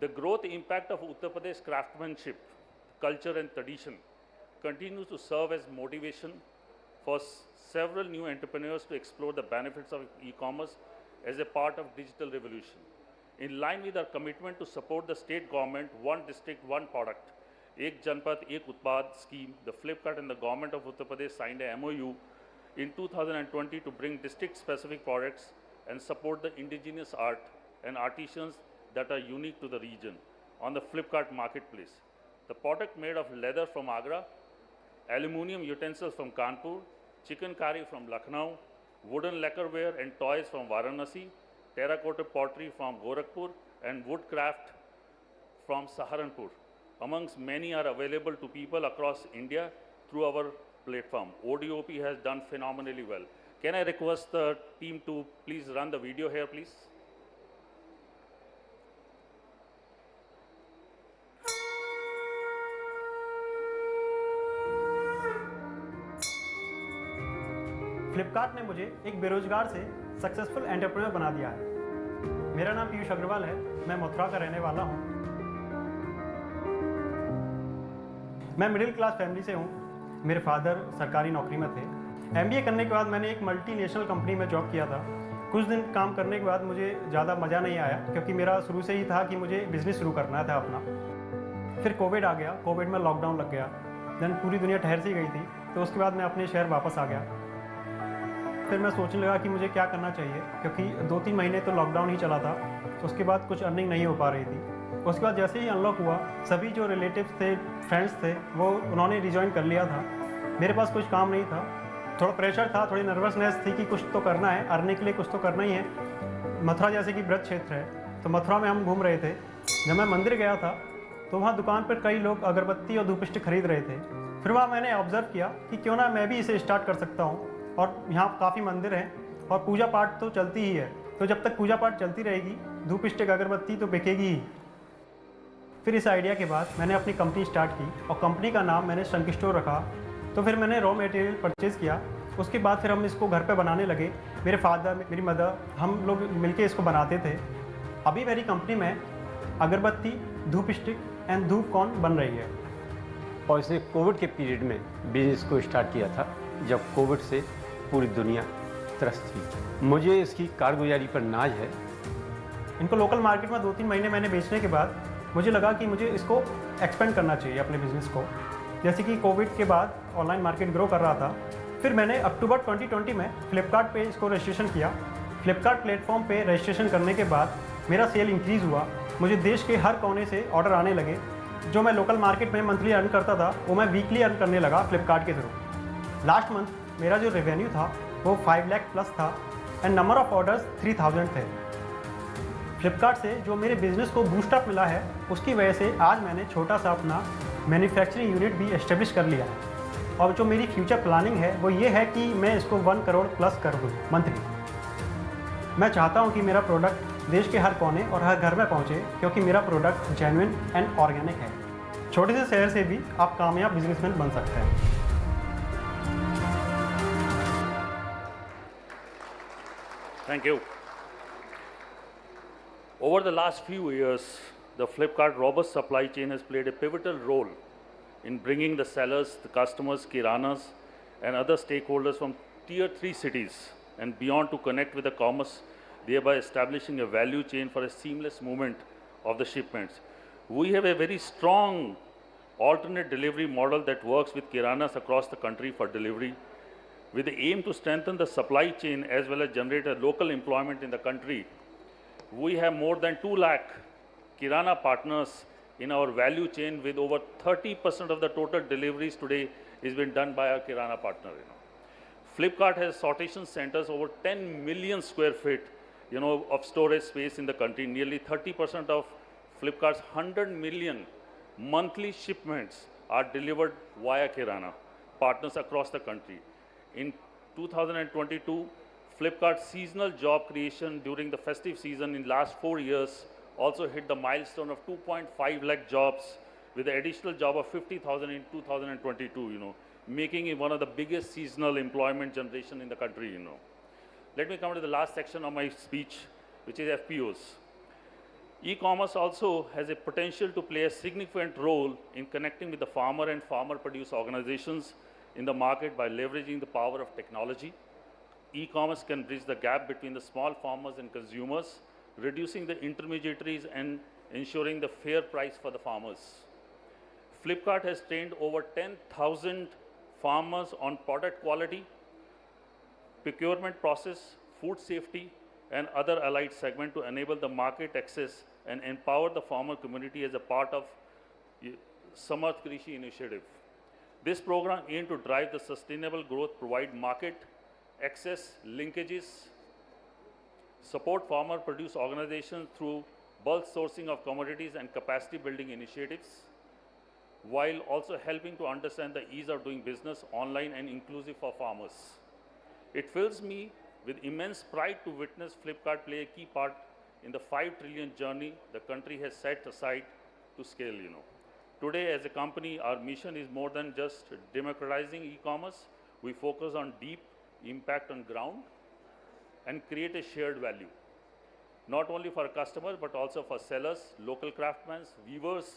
The growth impact of Uttar Pradesh craftsmanship, culture and tradition continues to serve as motivation for several new entrepreneurs to explore the benefits of e-commerce as a part of digital revolution. In line with our commitment to support the state government, one district, one product, Ek Janpad, Ek Utpad scheme, the Flipkart and the government of Uttar Pradesh signed a MOU in 2020 to bring district-specific products and support the indigenous art and artisans that are unique to the region on the Flipkart marketplace. The product made of leather from Agra, aluminium utensils from Kanpur, chicken curry from Lucknow, wooden lacquerware and toys from Varanasi, terracotta pottery from Gorakhpur, and woodcraft from Saharanpur, amongst many, are available to people across India through our platform. ODOP has done phenomenally well. Can I request the team to please run the video here, please? Flipkart ने मुझे एक बेरोजगार से successful entrepreneur बना दिया है। मेरा नाम पीयूष अग्रवाल है, मैं मथुरा का रहने वाला हूँ। मैं मिडिल क्लास फैमिली से हूँ। मेरे फादर सरकारी नौकरी में थे। MBA करने के बाद मैंने एक मल्टीनेशनल कंपनी में जॉब किया था। कुछ दिन काम करने के बाद मुझे ज़्यादा मज़ा नहीं आया, क्योंकि मेरा शुरू से ही था कि मुझे बिज़नेस शुरू करना था अपना। फिर कोविड आ गया, कोविड में लॉकडाउन लग गया, देन पूरी दुनिया ठहर सी गई थी, तो उसके बाद मैं अपने शहर वापस आ गया। फिर मैं सोचने लगा कि मुझे क्या करना चाहिए, क्योंकि 2-3 महीने तो लॉकडाउन ही चला था। उसके बाद कुछ अर्निंग नहीं हो पा रही थी। उसके बाद जैसे ही अनलॉक हुआ, सभी जो रिलेटिव्स थे, फ्रेंड्स थे, वो उन्होंने रिजॉइन कर लिया था। मेरे पास कुछ काम नहीं था, थोड़ा प्रेशर था, थोड़ी नर्वसनेस थी कि कुछ तो करना है, अर्निंग के लिए कुछ तो करना ही है। मथुरा जैसे कि ब्रज क्षेत्र है, तो मथुरा में हम घूम रहे थे। जब मैं मंदिर गया था तो वहाँ दुकान पर कई लोग अगरबत्ती और धूप स्टिक खरीद रहे थे। फिर वहाँ मैंने ऑब्जर्व किया कि क्यों ना मैं भी इसे स्टार्ट कर सकता हूँ, और यहाँ काफ़ी मंदिर हैं और पूजा पाठ तो चलती ही है, तो जब तक पूजा पाठ चलती रहेगी, धूप स्टिक अगरबत्ती तो बिकेगी ही। फिर इस आइडिया के बाद मैंने अपनी कंपनी स्टार्ट की और कंपनी का नाम मैंने शंक स्टोर रखा। तो फिर मैंने रॉ मटेरियल परचेज़ किया। उसके बाद फिर हम इसको घर पे बनाने लगे। मेरे फादर, मेरी मदर, हम लोग मिलके इसको बनाते थे। अभी मेरी कंपनी में अगरबत्ती, धूप स्टिक एंड धूप कॉर्न बन रही है। और इसने कोविड के पीरियड में बिजनेस को स्टार्ट किया था, जब कोविड से पूरी दुनिया त्रस्त थी। मुझे इसकी कारगुजारी पर नाज है। इनको लोकल मार्केट में 2-3 महीने मैंने बेचने के बाद मुझे लगा कि मुझे इसको एक्सपेंड करना चाहिए अपने बिज़नेस को। जैसे कि कोविड के बाद ऑनलाइन मार्केट ग्रो कर रहा था, फिर मैंने अक्टूबर 2020 में फ्लिपकार्ट पे इसको रजिस्ट्रेशन किया। फ्लिपकार्ट प्लेटफॉर्म पे रजिस्ट्रेशन करने के बाद मेरा सेल इंक्रीज़ हुआ। मुझे देश के हर कोने से ऑर्डर आने लगे। जो मैं लोकल मार्केट में मंथली अर्न करता था, वो मैं वीकली अर्न करने लगा फ्लिपकार्ट के थ्रू। लास्ट मंथ मेरा जो रेवेन्यू था वो 5 लाख प्लस था एंड नंबर ऑफ ऑर्डर्स 3000 थे। फ्लिपकार्ट से जो मेरे बिज़नेस को बूस्टअप मिला है, उसकी वजह से आज मैंने छोटा सा अपना मैन्युफैक्चरिंग यूनिट भी एस्टेब्लिश कर लिया है। और जो मेरी फ्यूचर प्लानिंग है वो ये है कि मैं इसको 1 करोड़ प्लस कर दूँ मंथली। मैं चाहता हूँ कि मेरा प्रोडक्ट देश के हर कोने और हर घर में पहुँचे, क्योंकि मेरा प्रोडक्ट जेन्युइन एंड ऑर्गेनिक है। छोटे से शहर से भी आप कामयाब बिजनेसमैन बन सकते हैं। Thank you. Over the last few years, the Flipkart robust supply chain has played a pivotal role in bringing the sellers, the customers, kiranas, and other stakeholders from tier 3 cities and beyond to connect with the commerce, thereby establishing a value chain for a seamless movement of the shipments. We have a very strong alternate delivery model that works with kiranas across the country for delivery, with the aim to strengthen the supply chain as well as generate a local employment in the country. We have more than 2 lakh kirana partners in our value chain, with over 30% of the total deliveries today is being done by our kirana partner. Flipkart has sortation centers over 10 million square feet, of storage space in the country. Nearly 30% of Flipkart's 100 million monthly shipments are delivered via kirana partners across the country. In 2022, Flipkart's seasonal job creation during the festive season in last 4 years also hit the milestone of 2.5 lakh jobs, with the additional job of 50,000 in 2022, making it one of the biggest seasonal employment generation in the country. Let me come to the last section of my speech, which is FPOs. E-commerce also has a potential to play a significant role in connecting with the farmer and farmer-produce organizations in the market by leveraging the power of technology. E-commerce can bridge the gap between the small farmers and consumers, reducing the intermediaries and ensuring the fair price for the farmers. Flipkart has trained over 10,000 farmers on product quality, procurement process, food safety, and other allied segments to enable the market access and empower the farmer community as a part of Samarth Krishi initiative. This program aims to drive the sustainable growth, provide market access linkages, support farmer produce organizations through bulk sourcing of commodities and capacity building initiatives, while also helping to understand the ease of doing business online and inclusive for farmers. It fills me with immense pride to witness Flipkart play a key part in the 5 trillion journey the country has set aside to scale. Today, as a company, our mission is more than just democratizing e-commerce. We focus on deep impact on ground and create a shared value, not only for customers, but also for sellers, local craftsmen, weavers,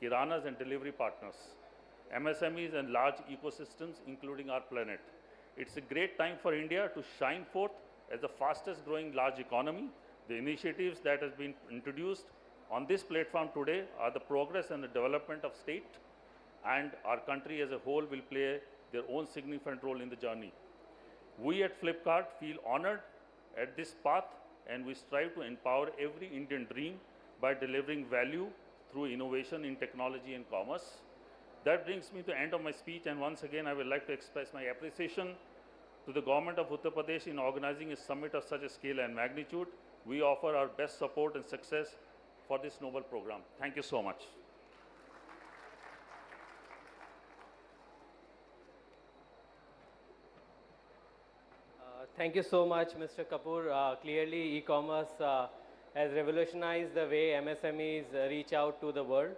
kiranas, and delivery partners, MSMEs, and large ecosystems, including our planet. It's a great time for India to shine forth as the fastest growing large economy. The initiatives that have been introduced on this platform today are the progress and the development of state, and our country as a whole will play their own significant role in the journey. We at Flipkart feel honored at this path, and we strive to empower every Indian dream by delivering value through innovation in technology and commerce. That brings me to the end of my speech, and once again I would like to express my appreciation to the government of Uttar Pradesh in organizing a summit of such a scale and magnitude. We offer our best support and success for this noble program. Thank you so much. Thank you so much, Mr. Kapoor. Clearly, e-commerce has revolutionized the way MSMEs reach out to the world.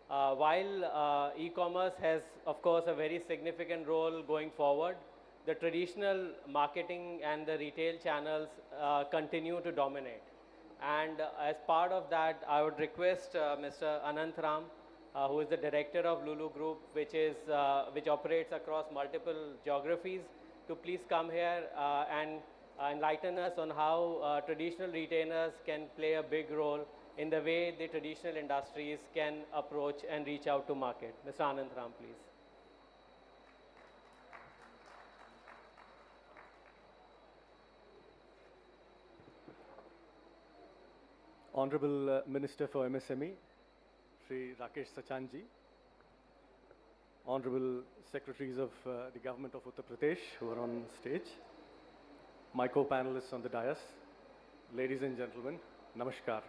While e-commerce has, of course, a very significant role going forward, the traditional marketing and the retail channels continue to dominate. And as part of that, I would request Mr. Anant Ram, who is the director of Lulu Group, which operates across multiple geographies, to please come here and enlighten us on how traditional retailers can play a big role in the way the traditional industries can approach and reach out to market. Mr. Anant Ram, please. Honorable Minister for MSME, Shri Rakesh Sachanji, Honorable Secretaries of the Government of Uttar Pradesh who are on stage, my co-panelists on the dais, ladies and gentlemen, namaskar.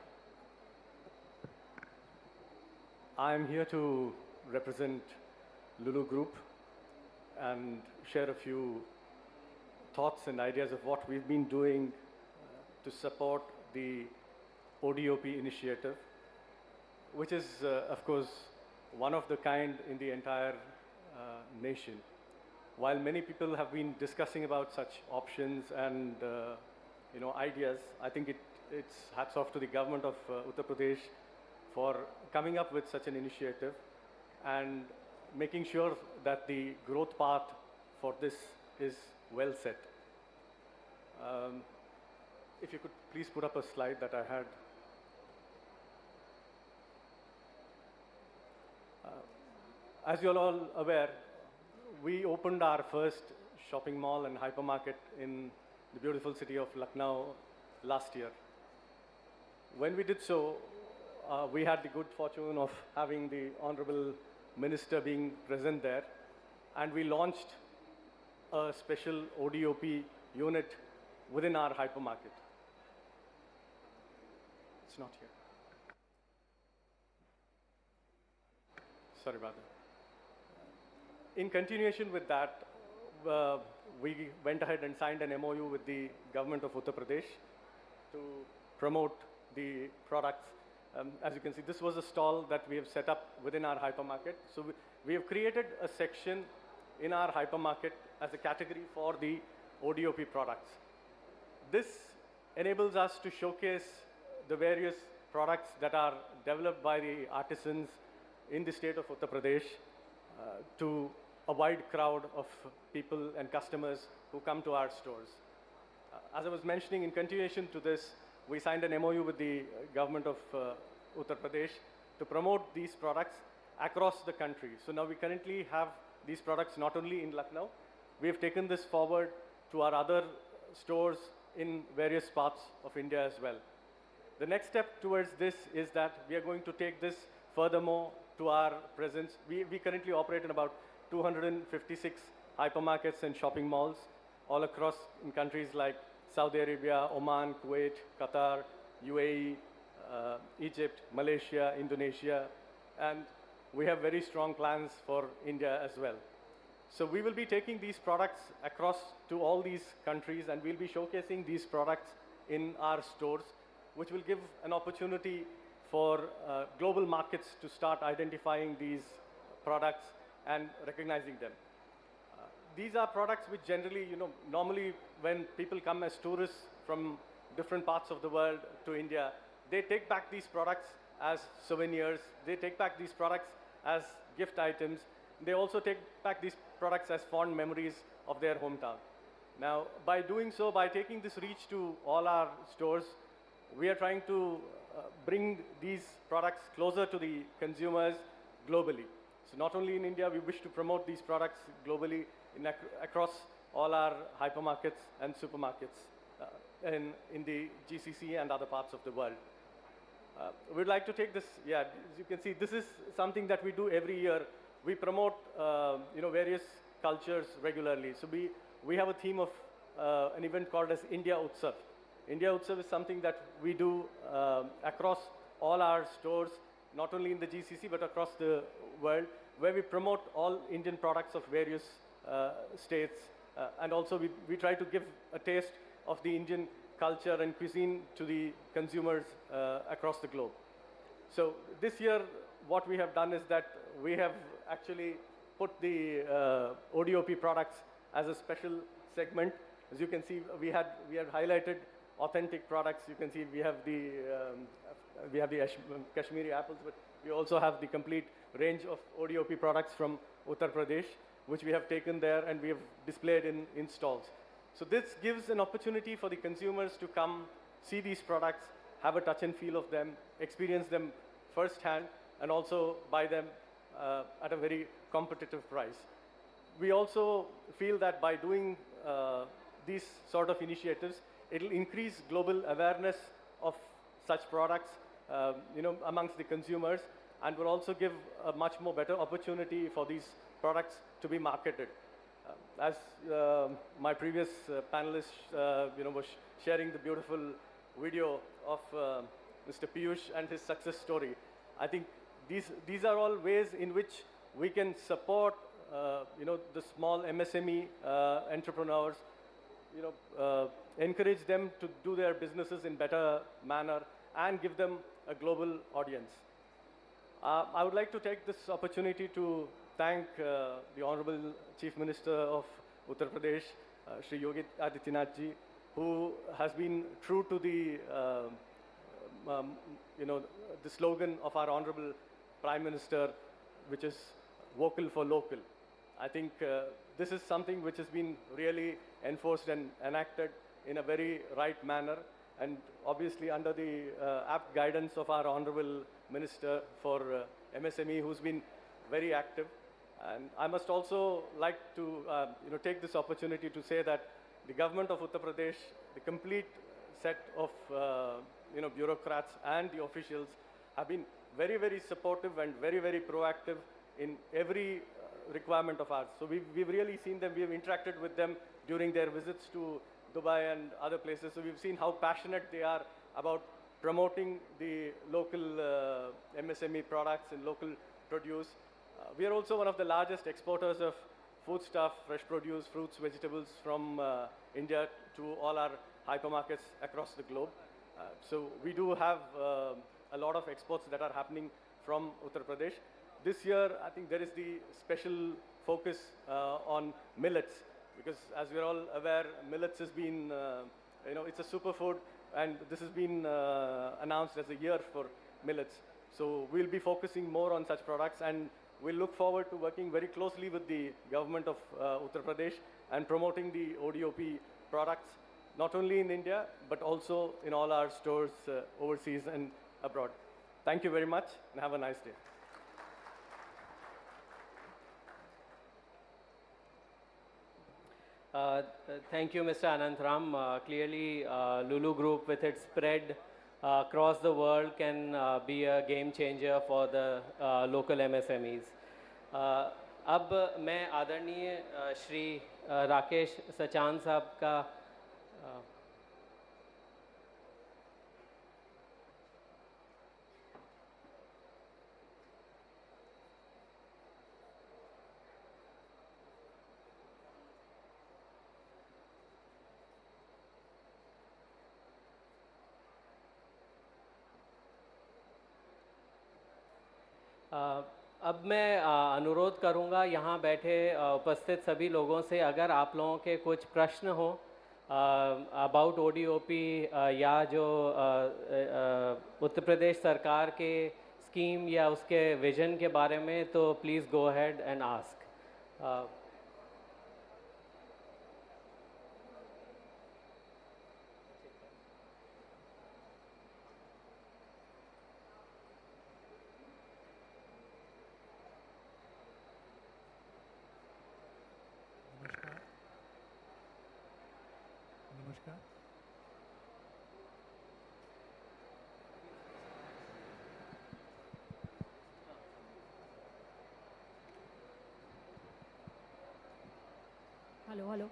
I am here to represent Lulu Group and share a few thoughts and ideas of what we've been doing to support the ODOP initiative, which is, of course, one of the kind in the entire nation. While many people have been discussing about such options and ideas. I think it's hats off to the government of Uttar Pradesh for coming up with such an initiative and making sure that the growth path for this is well set. If you could please put up a slide that I had. As you're all aware, we opened our first shopping mall and hypermarket in the beautiful city of Lucknow last year. When we did so, we had the good fortune of having the Honorable Minister being present there, and we launched a special ODOP unit within our hypermarket. It's not here. Sorry about that. In continuation with that, we went ahead and signed an MOU with the government of Uttar Pradesh to promote the products. As you can see, this was a stall that we have set up within our hypermarket. So we have created a section in our hypermarket as a category for the ODOP products. This enables us to showcase the various products that are developed by the artisans in the state of Uttar Pradesh to a wide crowd of people and customers who come to our stores. As I was mentioning, in continuation to this, we signed an MOU with the government of Uttar Pradesh to promote these products across the country. So now we currently have these products not only in Lucknow, we have taken this forward to our other stores in various parts of India as well. The next step towards this is that we are going to take this furthermore to our presence. We currently operate in about 256 hypermarkets and shopping malls all across in countries like Saudi Arabia, Oman, Kuwait, Qatar, UAE, Egypt, Malaysia, Indonesia, and we have very strong plans for India as well. So we will be taking these products across to all these countries, and we'll be showcasing these products in our stores, which will give an opportunity for global markets to start identifying these products and recognizing them. These are products which generally, normally when people come as tourists from different parts of the world to India, they take back these products as souvenirs. They take back these products as gift items. They also take back these products as fond memories of their hometown. Now, by doing so, by taking this reach to all our stores, we are trying to bring these products closer to the consumers globally. So not only in India, we wish to promote these products globally across all our hypermarkets and supermarkets in the GCC and other parts of the world. We'd like to take this, as you can see, this is something that we do every year. We promote, various cultures regularly. So we have a theme of an event called as India Utsav. India Utsav is something that we do across all our stores, not only in the GCC, but across the world, where we promote all Indian products of various states. And also we try to give a taste of the Indian culture and cuisine to the consumers across the globe. So this year, what we have done is that we have actually put the ODOP products as a special segment. As you can see, we have highlighted authentic products. You can see we have the Kashmiri apples, but we also have the complete range of ODOP products from Uttar Pradesh, which we have taken there and we have displayed in stalls. So this gives an opportunity for the consumers to come, see these products, have a touch and feel of them, experience them firsthand, and also buy them at a very competitive price. We also feel that by doing these sort of initiatives, it will increase global awareness of such products, amongst the consumers, and will also give a much more better opportunity for these products to be marketed. As my previous panelist, was sharing the beautiful video of Mr. Piyush and his success story, I think these are all ways in which we can support, the small MSME entrepreneurs, encourage them to do their businesses in better manner and give them a global audience. I would like to take this opportunity to thank the Honorable Chief Minister of Uttar Pradesh, Shri Yogi Adityanath ji, who has been true to the, the slogan of our Honorable Prime Minister, which is vocal for local. I think this is something which has been really enforced and enacted in a very right manner, and obviously under the apt guidance of our Honorable Minister for MSME, who's been very active. And I must also like to take this opportunity to say that the government of Uttar Pradesh, the complete set of bureaucrats and the officials have been very, very supportive and very, very proactive in every requirement of ours. So we've really seen them, we've interacted with them during their visits to Dubai and other places. So we've seen how passionate they are about promoting the local MSME products and local produce. We are also one of the largest exporters of foodstuff, fresh produce, fruits, vegetables from India to all our hypermarkets across the globe. So we do have a lot of exports that are happening from Uttar Pradesh. This year, I think there is the special focus on millets, because as we're all aware, millets has been, it's a superfood, and this has been announced as a year for millets. So we'll be focusing more on such products, and we'll look forward to working very closely with the government of Uttar Pradesh and promoting the ODOP products, not only in India, but also in all our stores overseas and abroad. Thank you very much, and have a nice day. Thank you, Mr. Anantram. Clearly, Lulu Group, with its spread across the world, can be a game changer for the local MSMEs. अब मैं आदरणीय श्री राकेश सचान साहब का अब मैं अनुरोध करूंगा यहाँ बैठे उपस्थित सभी लोगों से, अगर आप लोगों के कुछ प्रश्न हो अबाउट ओडीओपी या जो उत्तर प्रदेश सरकार के स्कीम या उसके विजन के बारे में, तो please go ahead and ask. Hello, hello.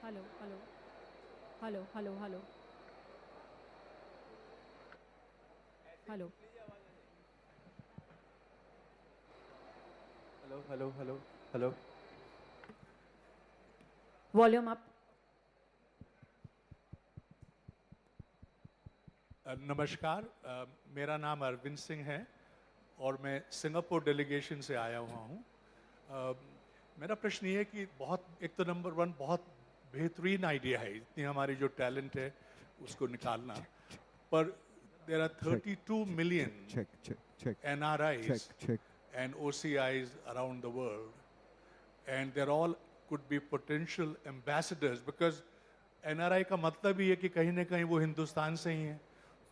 Hello, hello. Hello, hello, hello. Hello. Hello, hello, hello, hello. Volume up. नमस्कार, मेरा नाम अरविंद सिंह है और मैं सिंगापुर डेलीगेशन से आया हुआ हूँ. मेरा प्रश्न ये है कि एक तो नंबर वन बहुत बेहतरीन आइडिया है, इतनी हमारी जो टैलेंट है उसको निकालना, पर there are 32 million NRIs and OCIs around the world, and they're all could be potential ambassadors, because NRI का मतलब ही है कि कहीं ना कहीं वो हिंदुस्तान से ही हैं.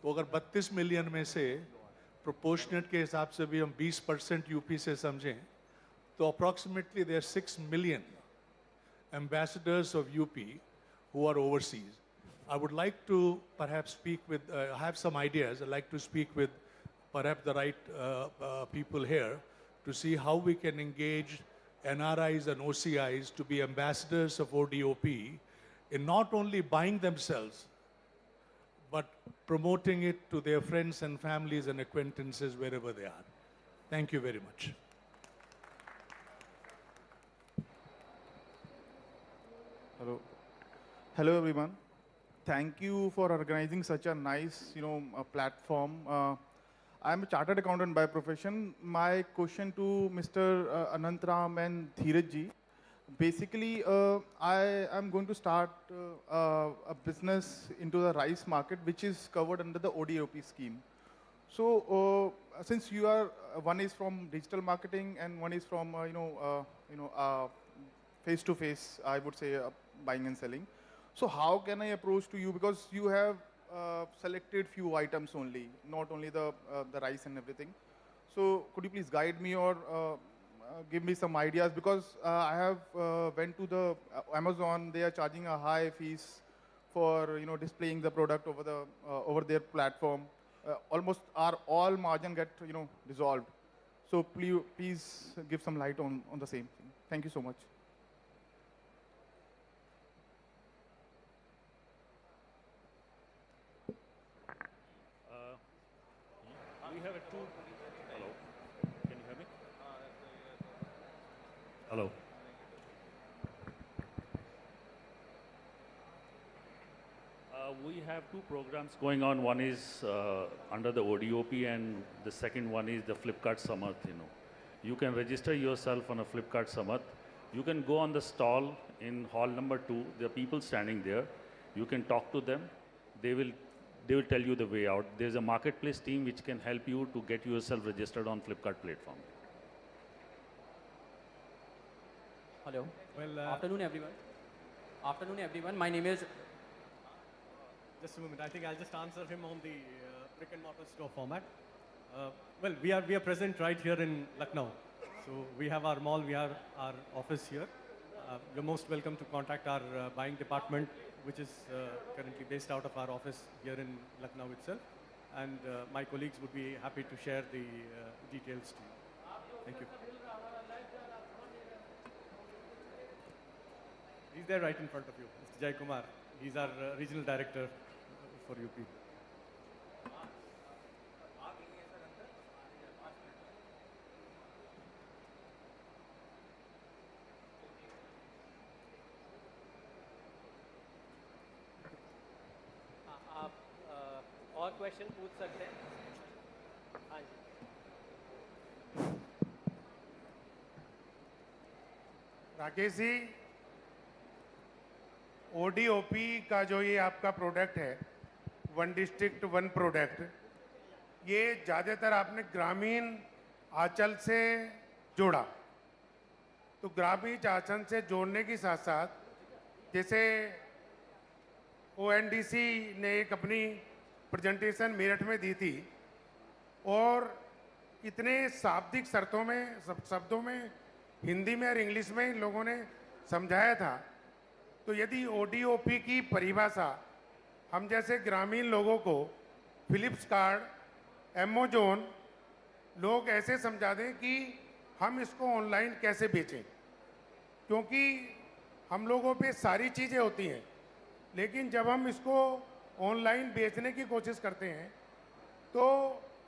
तो अगर 32 मिलियन में से प्रोपोर्शनेट के हिसाब से भी हम 20% यूपी से समझें, तो approximately there are 6 million ambassadors of UP who are overseas. I would like to perhaps speak with, I have some ideas, I'd like to speak with perhaps the right people here to see how we can engage NRIs and OCIs to be ambassadors of ODOP in not only buying themselves, but promoting it to their friends and families and acquaintances wherever they are. Thank you very much. Hello. Hello, everyone. Thank you for organizing such a nice, platform. I'm a chartered accountant by profession. My question to Mr. Anantram and Dheeraj ji, basically, I am going to start a business into the rice market, which is covered under the ODOP scheme. So, since you are, one is from digital marketing and one is from, face-to-face, I would say, buying and selling. So how can I approach to you? Because you have selected few items only, not only the rice and everything. So could you please guide me or give me some ideas? Because I have went to the Amazon. They are charging a high fees for displaying the product over the over their platform. Almost all margin get dissolved. So please give some light on the same thing. Thank you so much. We have a two. Hello. Can you hear me? Hello. We have two programs going on. One is under the ODOP, and the second one is the Flipkart Samarth. You can register yourself on a Flipkart Samarth. You can go on the stall in hall number 2. There are people standing there. You can talk to them. They will tell you the way out. There's a marketplace team which can help you to get yourself registered on Flipkart platform. Hello. Well, afternoon, everyone. Afternoon, everyone. My name is. Just a moment. I think I'll just answer him on the brick and mortar store format. Well, we are present right here in Lucknow. So we have our mall. We have our office here. You're most welcome to contact our buying department, which is currently based out of our office here in Lucknow itself. And my colleagues would be happy to share the details to you. Thank you. He's there right in front of you, Mr. Jai Kumar. He's our regional director for UP. और question पूछ सकते हैं? हाँ जी। Rakesh ji, ODOP का जो ये आपका product है, वन डिस्ट्रिक्ट वन प्रोडक्ट, ये ज़्यादातर आपने ग्रामीण आंचल से जोड़ा। तो ग्रामीण आंचल से जोड़ने के साथ साथ जैसे ओएनडीसी ने एक अपनी प्रेजेंटेशन मेरठ में दी थी और इतने शाब्दिक शब्दों में हिंदी में और इंग्लिश में इन लोगों ने समझाया था। तो यदि ओडीओपी की परिभाषा हम जैसे ग्रामीण लोगों को फ्लिपकार्ट, अमेज़न लोग ऐसे समझा दें कि हम इसको ऑनलाइन कैसे बेचें, क्योंकि हम लोगों पे सारी चीज़ें होती हैं, लेकिन जब हम इसको ऑनलाइन बेचने की कोशिश करते हैं तो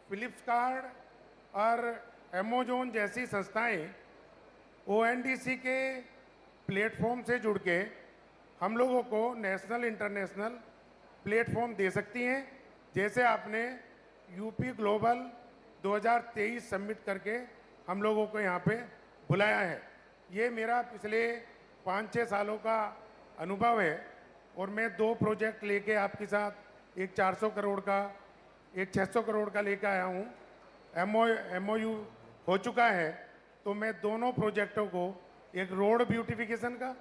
फ्लिपकार्ट और अमेज़न जैसी संस्थाएं ओएनडीसी के प्लेटफॉर्म से जुड़ के हम लोगों को नेशनल इंटरनेशनल प्लेटफॉर्म दे सकती हैं। जैसे आपने यूपी ग्लोबल 2023 सबमिट करके हम लोगों को यहाँ पे बुलाया है। ये मेरा पिछले 5-6 सालों का अनुभव है और मैं 2 प्रोजेक्ट लेके आपके साथ, एक 400 करोड़ का, एक 600 करोड़ का लेके आया हूँ। एमओयू हो चुका है। तो मैं दोनों प्रोजेक्टों को, एक रोड ब्यूटिफिकेशन का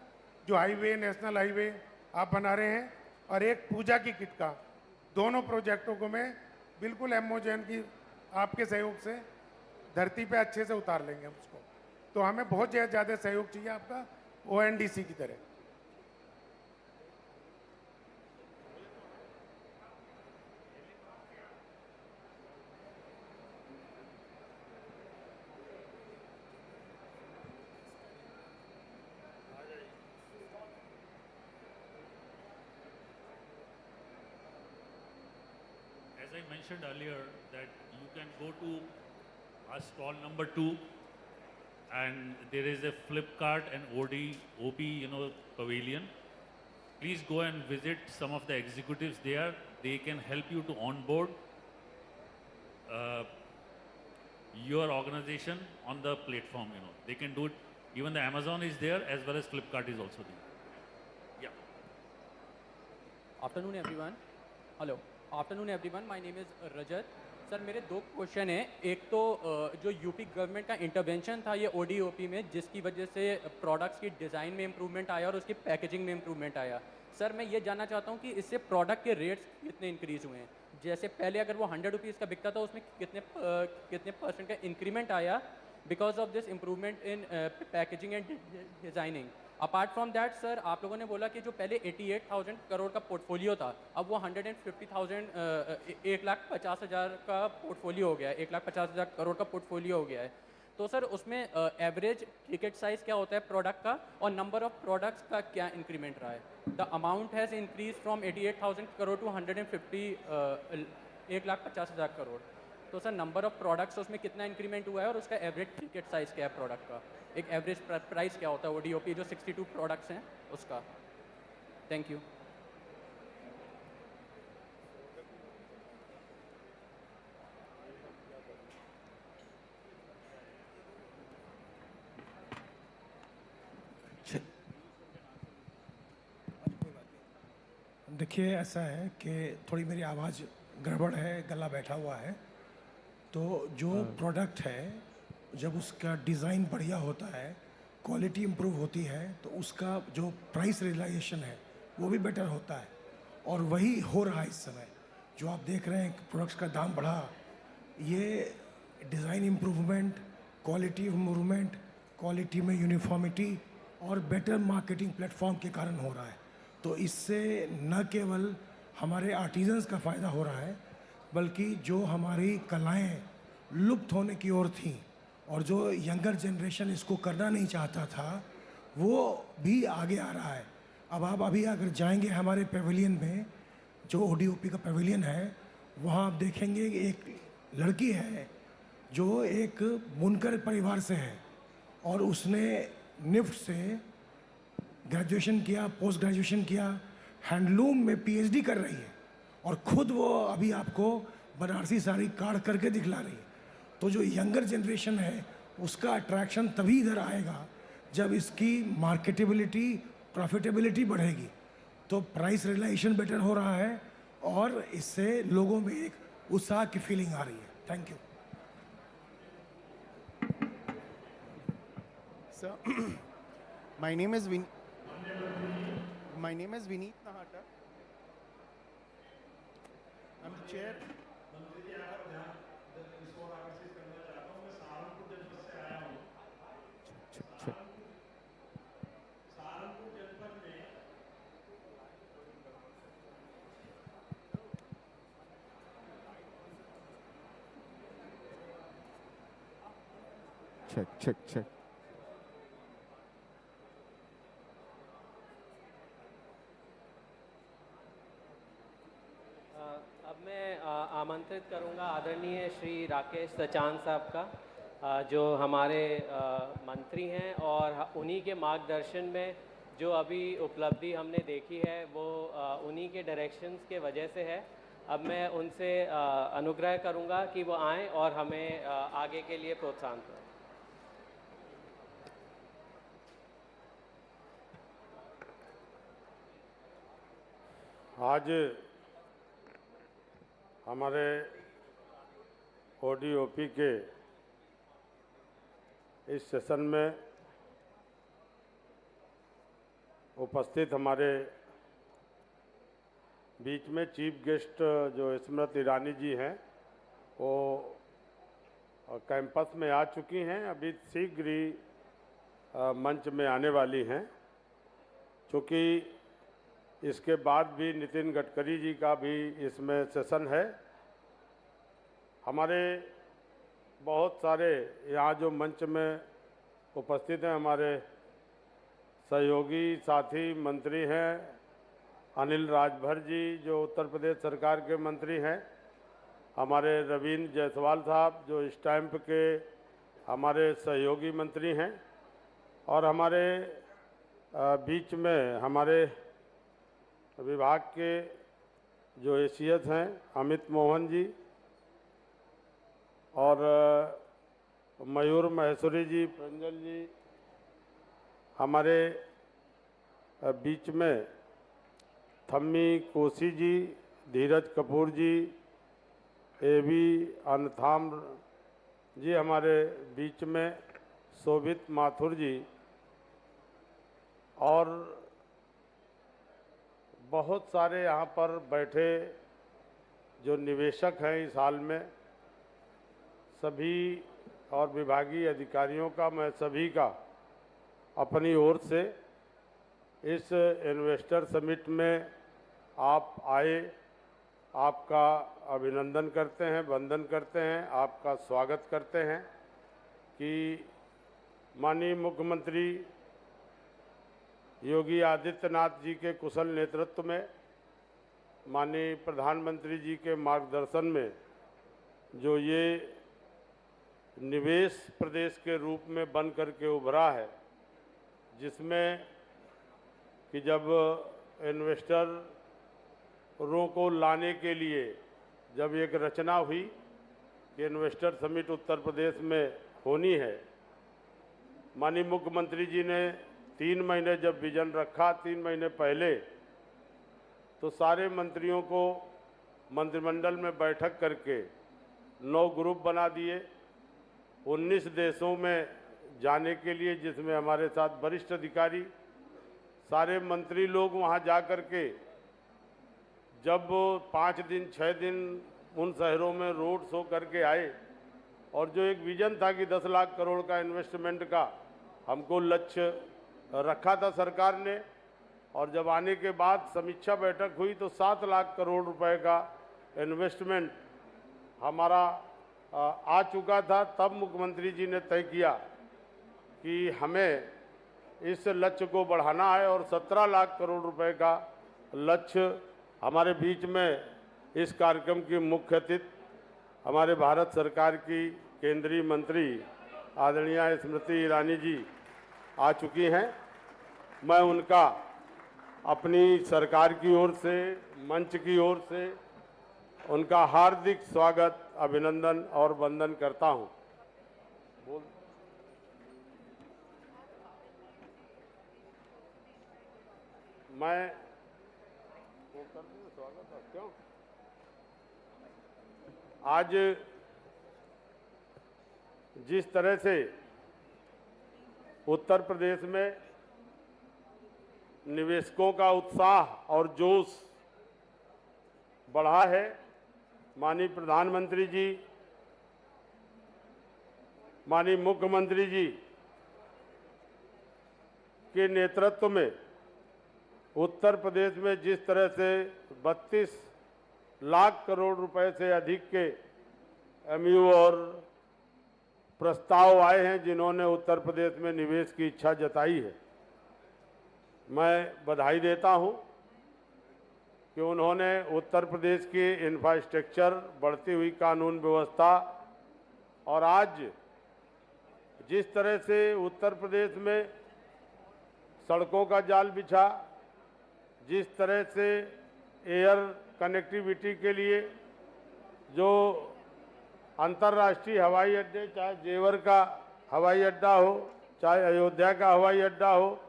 जो हाईवे, नेशनल हाईवे आप बना रहे हैं, और एक पूजा की किट का, दोनों प्रोजेक्टों को मैं बिल्कुल अमेज़न की आपके सहयोग से धरती पे अच्छे से उतार लेंगे उसको। तो हमें बहुत ज़्यादा सहयोग चाहिए आपका ओएनडीसी की तरह। As I mentioned earlier, that you can go to our stall number 2, and there is a Flipkart and ODOP, pavilion. Please go and visit some of the executives there. They can help you to onboard your organization on the platform. They can do it Even the Amazon is there as well as Flipkart is also there. Yeah. Afternoon everyone. Hello. Afternoon everyone. My name is Rajat. Sir मेरे दो question हैं. एक तो जो UP government का intervention था ये ODOP में, जिसकी वजह से प्रोडक्ट्स की डिज़ाइन में इम्प्रूवमेंट आया और उसकी पैकेजिंग में इम्प्रूवमेंट आया. सर मैं ये जानना चाहता हूँ कि इससे प्रोडक्ट के रेट्स कितने इंक्रीज़ हुए हैं. जैसे पहले अगर वो 100 रुपीज़ का बिकता था उसमें कितने परसेंट का इंक्रीमेंट आया because of this improvement in packaging and designing. Apart from that sir आप लोगों ने बोला कि जो पहले 88,000 करोड़ का पोर्टफोलियो था अब वो 150,000 1,50,000 का पोर्टफोलियो हो गया है, 1,50,000 करोड़ का पोर्टफोलियो हो गया है. तो सर उसमें एवरेज टिकट साइज़ क्या होता है प्रोडक्ट का और नंबर ऑफ प्रोडक्ट्स का क्या इंक्रीमेंट रहा है. The amount has increase from 88,000 crore to 1,50,000 crore. तो सर नंबर ऑफ प्रोडक्ट्स उसमें कितना इंक्रीमेंट हुआ है और उसका एवरेज टिकट साइज़ क्या है प्रोडक्ट का, एक एवरेज प्राइस क्या होता है ODOP जो 62 प्रोडक्ट्स हैं उसका. Thank you. देखिए ऐसा है कि थोड़ी मेरी आवाज़ गड़बड़ है, गला बैठा हुआ है. तो जो प्रोडक्ट है जब उसका डिज़ाइन बढ़िया होता है, क्वालिटी इम्प्रूव होती है, तो उसका जो प्राइस रियलाइजेशन है वो भी बेटर होता है. और वही हो रहा है इस समय. जो आप देख रहे हैं प्रोडक्ट्स का दाम बढ़ा, ये design improvement, quality improvement, quality में यूनिफॉर्मिटी और बेटर मार्केटिंग प्लेटफॉर्म के कारण हो रहा है. तो इससे न केवल हमारे आर्टिजन्स का फ़ायदा हो रहा है बल्कि जो हमारी कलाएं लुप्त होने की ओर थीं और जो यंगर जनरेशन इसको करना नहीं चाहता था वो भी आगे आ रहा है. अब आप अभी अगर जाएंगे हमारे पेविलियन में, जो ODOP का पेविलियन है, वहाँ आप देखेंगे कि एक लड़की है जो एक बुनकर परिवार से है और उसने निफ्ट से ग्रेजुएशन किया, पोस्ट ग्रेजुएशन किया, हैंडलूम में PhD कर रही है और ख़ुद वो अभी आपको बनारसी साड़ी काढ़ करके दिखला रही है. तो जो यंगर जनरेशन है उसका अट्रैक्शन तभी इधर आएगा जब इसकी मार्केटेबिलिटी, प्रॉफिटेबिलिटी बढ़ेगी. तो प्राइस रियलाइजेशन बेटर हो रहा है और इससे लोगों में एक उत्साह की फीलिंग आ रही है. Thank you. Sir, my name is Vineet Nahata. I'm the chair. Check. अब मैं आमंत्रित करूंगा आदरणीय श्री राकेश सचान साहब का, जो हमारे मंत्री हैं और उन्हीं के मार्गदर्शन में जो अभी उपलब्धि हमने देखी है वो उन्हीं के डायरेक्शंस के वजह से है. अब मैं उनसे अनुग्रह करूंगा कि वो आएं और हमें आगे के लिए प्रोत्साहन करें. आज हमारे ODOP के इस सेशन में उपस्थित हमारे बीच में चीफ गेस्ट जो स्मृति ईरानी जी हैं वो कैंपस में आ चुकी हैं, अभी शीघ्र ही मंच में आने वाली हैं. चूँकि इसके बाद भी नितिन गडकरी जी का भी इसमें सेशन है. हमारे बहुत सारे यहाँ जो मंच में उपस्थित हैं हमारे सहयोगी साथी मंत्री हैं, अनिल राजभर जी जो उत्तर प्रदेश सरकार के मंत्री हैं, हमारे रविंद्र जायसवाल साहब जो स्टैम्प के हमारे सहयोगी मंत्री हैं, और हमारे बीच में हमारे विभाग के जो एसीएस हैं अमित मोहन जी और मयूर महेश्वरी जी, प्रंजल जी हमारे बीच में थम्मी कोसी जी, धीरज कपूर जी, एवी अनथाम जी हमारे बीच में, शोभित माथुर जी, और बहुत सारे यहाँ पर बैठे जो निवेशक हैं इस हाल में, सभी और विभागीय अधिकारियों का मैं सभी का अपनी ओर से इस इन्वेस्टर समिट में आप आए, आपका अभिनंदन करते हैं, वंदन करते हैं, आपका स्वागत करते हैं कि माननीय मुख्यमंत्री योगी आदित्यनाथ जी के कुशल नेतृत्व में, माननीय प्रधानमंत्री जी के मार्गदर्शन में जो ये निवेश प्रदेश के रूप में बन करके उभरा है, जिसमें कि जब इन्वेस्टरों को लाने के लिए जब एक रचना हुई कि इन्वेस्टर समिट उत्तर प्रदेश में होनी है, माननीय मुख्यमंत्री जी ने 3 महीने जब विजन रखा, 3 महीने पहले तो सारे मंत्रियों को मंत्रिमंडल में बैठक करके 9 ग्रुप बना दिए, 19 देशों में जाने के लिए, जिसमें हमारे साथ वरिष्ठ अधिकारी सारे मंत्री लोग वहां जा कर के जब 5 दिन 6 दिन उन शहरों में रोड शो करके आए, और जो एक विजन था कि 10 लाख करोड़ का इन्वेस्टमेंट का हमको लक्ष्य रखा था सरकार ने, और जब आने के बाद समीक्षा बैठक हुई तो 7 लाख करोड़ रुपए का इन्वेस्टमेंट हमारा आ चुका था। तब मुख्यमंत्री जी ने तय किया कि हमें इस लक्ष्य को बढ़ाना है और 17 लाख करोड़ रुपए का लक्ष्य हमारे बीच में इस कार्यक्रम की मुख्य अतिथि हमारे भारत सरकार की केंद्रीय मंत्री आदरणीय स्मृति ईरानी जी आ चुकी हैं। मैं उनका अपनी सरकार की ओर से, मंच की ओर से उनका हार्दिक स्वागत, अभिनंदन और वंदन करता हूं। मैं क्यों आज जिस तरह से उत्तर प्रदेश में निवेशकों का उत्साह और जोश बढ़ा है, माननीय प्रधानमंत्री जी, माननीय मुख्यमंत्री जी के नेतृत्व में उत्तर प्रदेश में जिस तरह से 32 लाख करोड़ रुपए से अधिक के एमयू और प्रस्ताव आए हैं जिन्होंने उत्तर प्रदेश में निवेश की इच्छा जताई है, मैं बधाई देता हूं कि उन्होंने उत्तर प्रदेश की इंफ्रास्ट्रक्चर, बढ़ती हुई कानून व्यवस्था और आज जिस तरह से उत्तर प्रदेश में सड़कों का जाल बिछा, जिस तरह से एयर कनेक्टिविटी के लिए जो अंतर्राष्ट्रीय हवाई अड्डे, चाहे जेवर का हवाई अड्डा हो, चाहे अयोध्या का हवाई अड्डा हो,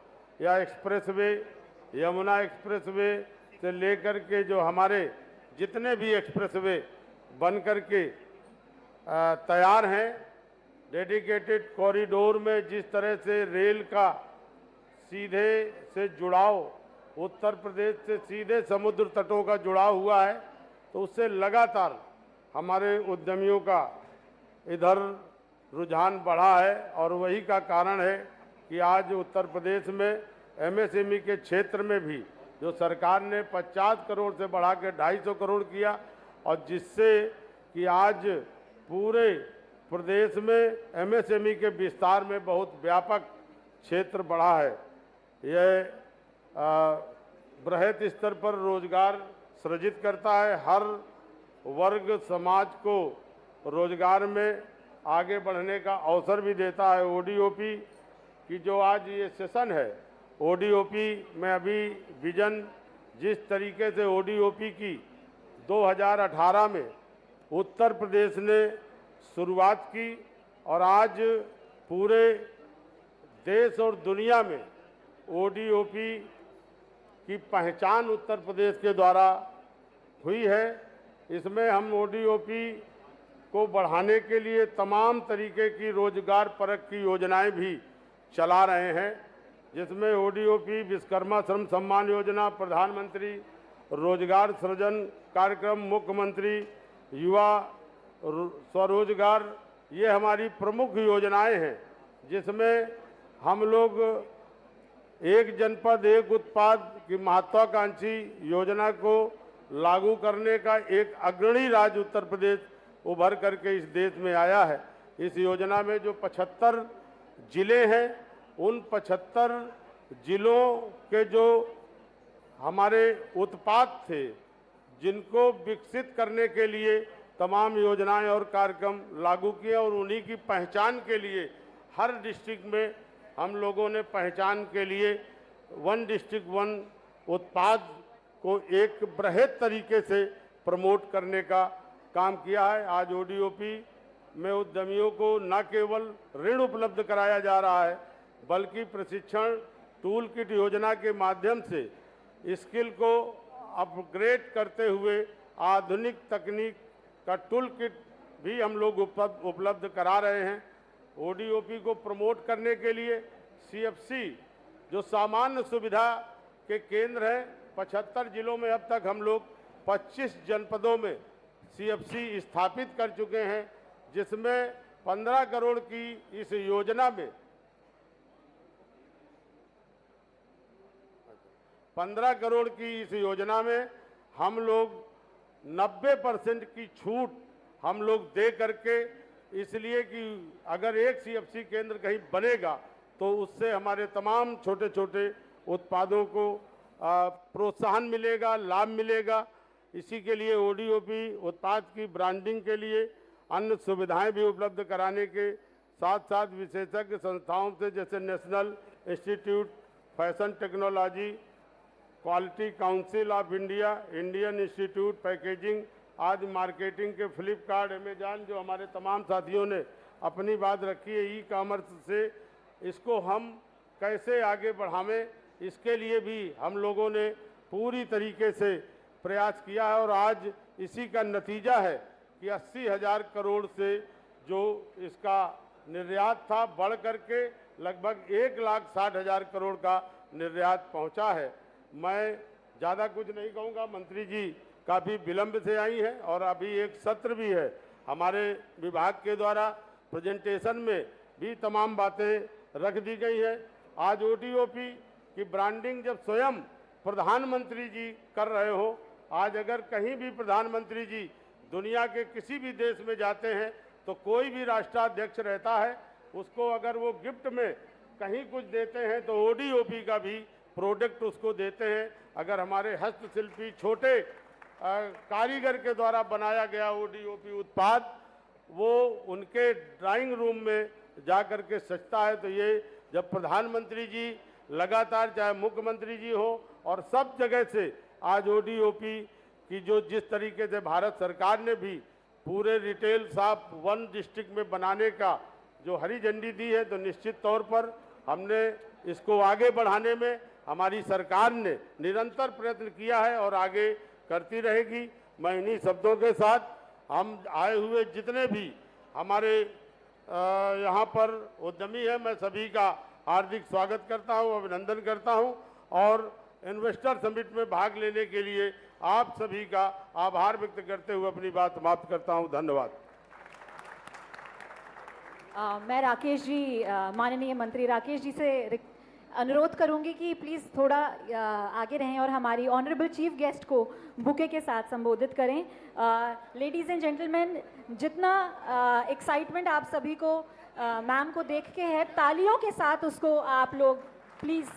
या एक्सप्रेसवे, यमुना एक्सप्रेसवे से लेकर के जो हमारे जितने भी एक्सप्रेसवे बन कर के तैयार हैं, डेडिकेटेड कॉरिडोर में जिस तरह से रेल का सीधे से जुड़ाव, उत्तर प्रदेश से सीधे समुद्र तटों का जुड़ाव हुआ है, तो उससे लगातार हमारे उद्यमियों का इधर रुझान बढ़ा है। और वही का कारण है कि आज उत्तर प्रदेश में एमएसएमई के क्षेत्र में भी जो सरकार ने 50 करोड़ से बढ़ा के 250 करोड़ किया, और जिससे कि आज पूरे प्रदेश में एमएसएमई के विस्तार में बहुत व्यापक क्षेत्र बढ़ा है। यह बृहत स्तर पर रोजगार सृजित करता है, हर वर्ग समाज को रोजगार में आगे बढ़ने का अवसर भी देता है। ओडीओपी की जो आज ये सेशन है, ओडीओपी में अभी विजन जिस तरीके से ओडीओपी की 2018 में उत्तर प्रदेश ने शुरुआत की, और आज पूरे देश और दुनिया में ओडीओपी की पहचान उत्तर प्रदेश के द्वारा हुई है। इसमें हम ओडीओपी को बढ़ाने के लिए तमाम तरीके की रोजगार परक की योजनाएं भी चला रहे हैं, जिसमें ओडीओपी विश्वकर्मा श्रम सम्मान योजना, प्रधानमंत्री रोजगार सृजन कार्यक्रम, मुख्यमंत्री युवा स्वरोजगार, ये हमारी प्रमुख योजनाएं हैं, जिसमें हम लोग एक जनपद एक उत्पाद की महत्वाकांक्षी योजना को लागू करने का एक अग्रणी राज्य उत्तर प्रदेश उभर करके इस देश में आया है। इस योजना में जो 75 जिले हैं, उन 75 जिलों के जो हमारे उत्पाद थे, जिनको विकसित करने के लिए तमाम योजनाएं और कार्यक्रम लागू किए, और उन्हीं की पहचान के लिए हर डिस्ट्रिक्ट में हम लोगों ने पहचान के लिए वन डिस्ट्रिक्ट वन उत्पाद को एक बृहद तरीके से प्रमोट करने का काम किया है। आज ओडीओपी में उद्यमियों को न केवल ऋण उपलब्ध कराया जा रहा है, बल्कि प्रशिक्षण टूल किट योजना के माध्यम से स्किल को अपग्रेड करते हुए आधुनिक तकनीक का टूल किट भी हम लोग उपलब्ध करा रहे हैं। ओडीओपी को प्रमोट करने के लिए सीएफसी जो सामान्य सुविधा के केंद्र हैं, 75 जिलों में अब तक हम लोग 25 जनपदों में सीएफसी स्थापित कर चुके हैं, जिसमें 15 करोड़ की इस योजना में 15 करोड़ की इस योजना में हम लोग 90% की छूट हम लोग दे करके, इसलिए कि अगर एक सीएफसी केंद्र कहीं बनेगा तो उससे हमारे तमाम छोटे छोटे उत्पादों को प्रोत्साहन मिलेगा, लाभ मिलेगा। इसी के लिए ओडीओपी उत्पाद की ब्रांडिंग के लिए अन्य सुविधाएं भी उपलब्ध कराने के साथ साथ विशेषज्ञ संस्थाओं से, जैसे national institute fashion technology, quality council of India, Indian institute packaging आदि, मार्केटिंग के फ्लिपकार्ट, अमेजॉन, जो हमारे तमाम साथियों ने अपनी बात रखी है ई कॉमर्स से, इसको हम कैसे आगे बढ़ावें, इसके लिए भी हम लोगों ने पूरी तरीके से प्रयास किया है। और आज इसी का नतीजा है कि 80,000 करोड़ से जो इसका निर्यात था बढ़ करके लगभग 1,60,000 करोड़ का निर्यात पहुंचा है। मैं ज़्यादा कुछ नहीं कहूँगा, मंत्री जी काफ़ी विलंब से आई हैं और अभी एक सत्र भी है हमारे विभाग के द्वारा, प्रेजेंटेशन में भी तमाम बातें रख दी गई हैं। आज ओडीओपी की ब्रांडिंग जब स्वयं प्रधानमंत्री जी कर रहे हो, आज अगर कहीं भी प्रधानमंत्री जी दुनिया के किसी भी देश में जाते हैं तो कोई भी राष्ट्राध्यक्ष रहता है, उसको अगर वो गिफ्ट में कहीं कुछ देते हैं तो ओडीओपी का भी प्रोडक्ट उसको देते हैं। अगर हमारे हस्तशिल्पी छोटे कारीगर के द्वारा बनाया गया ओडीओपी उत्पाद वो उनके ड्राइंग रूम में जा कर के सजता है, तो ये जब प्रधानमंत्री जी लगातार, चाहे मुख्यमंत्री जी हो और सब जगह से आज ओडीओपी की जो जिस तरीके से भारत सरकार ने भी पूरे रिटेल शॉप वन डिस्ट्रिक्ट में बनाने का जो हरी झंडी दी है, तो निश्चित तौर पर हमने इसको आगे बढ़ाने में हमारी सरकार ने निरंतर प्रयत्न किया है और आगे करती रहेगी। मैं इन्हीं शब्दों के साथ हम आए हुए जितने भी हमारे यहाँ पर उद्यमी हैं, मैं सभी का हार्दिक स्वागत करता हूँ, अभिनंदन करता हूँ और इन्वेस्टर समिट में भाग लेने के लिए आप सभी का आभार व्यक्त करते हुए अपनी बात समाप्त करता हूँ। धन्यवाद। मैं राकेश जी, माननीय मंत्री राकेश जी से अनुरोध करूंगी कि प्लीज़ थोड़ा आगे रहें और हमारी ऑनरेबल चीफ गेस्ट को बुके के साथ संबोधित करें। लेडीज़ एंड जेंटलमैन, जितना एक्साइटमेंट आप सभी को मैम को देख के है, तालियों के साथ उसको आप लोग प्लीज़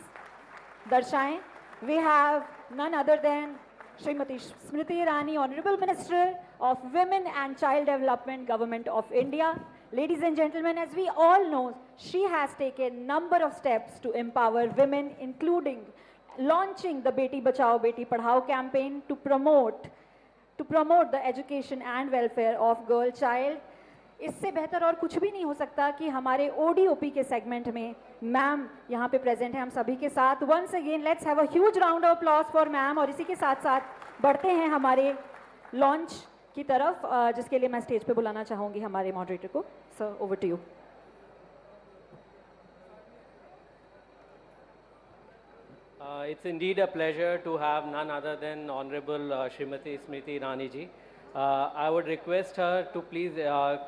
दर्शाएं। We have none other than Shrimati Smriti Irani, honourable minister of women and child development, government of India. Ladies and gentlemen, as we all know, she has taken number of steps to empower women, including launching the Beti Bachao Beti Padhao campaign to promote the education and welfare of girl child. इससे बेहतर और कुछ भी नहीं हो सकता कि हमारे ODOP के सेगमेंट में मैम यहाँ पे प्रेजेंट है हम सभी के साथ. Once again let's have a huge round of applause for ma'am. और इसी के साथ साथ बढ़ते हैं हमारे लॉन्च की तरफ, जिसके लिए मैं स्टेज पे बुलाना चाहूँगी हमारे मॉडरेटर को. Sir, over to you. It's indeed a pleasure to have none other than Honorable Srimati Smriti Irani ji. I would request her to please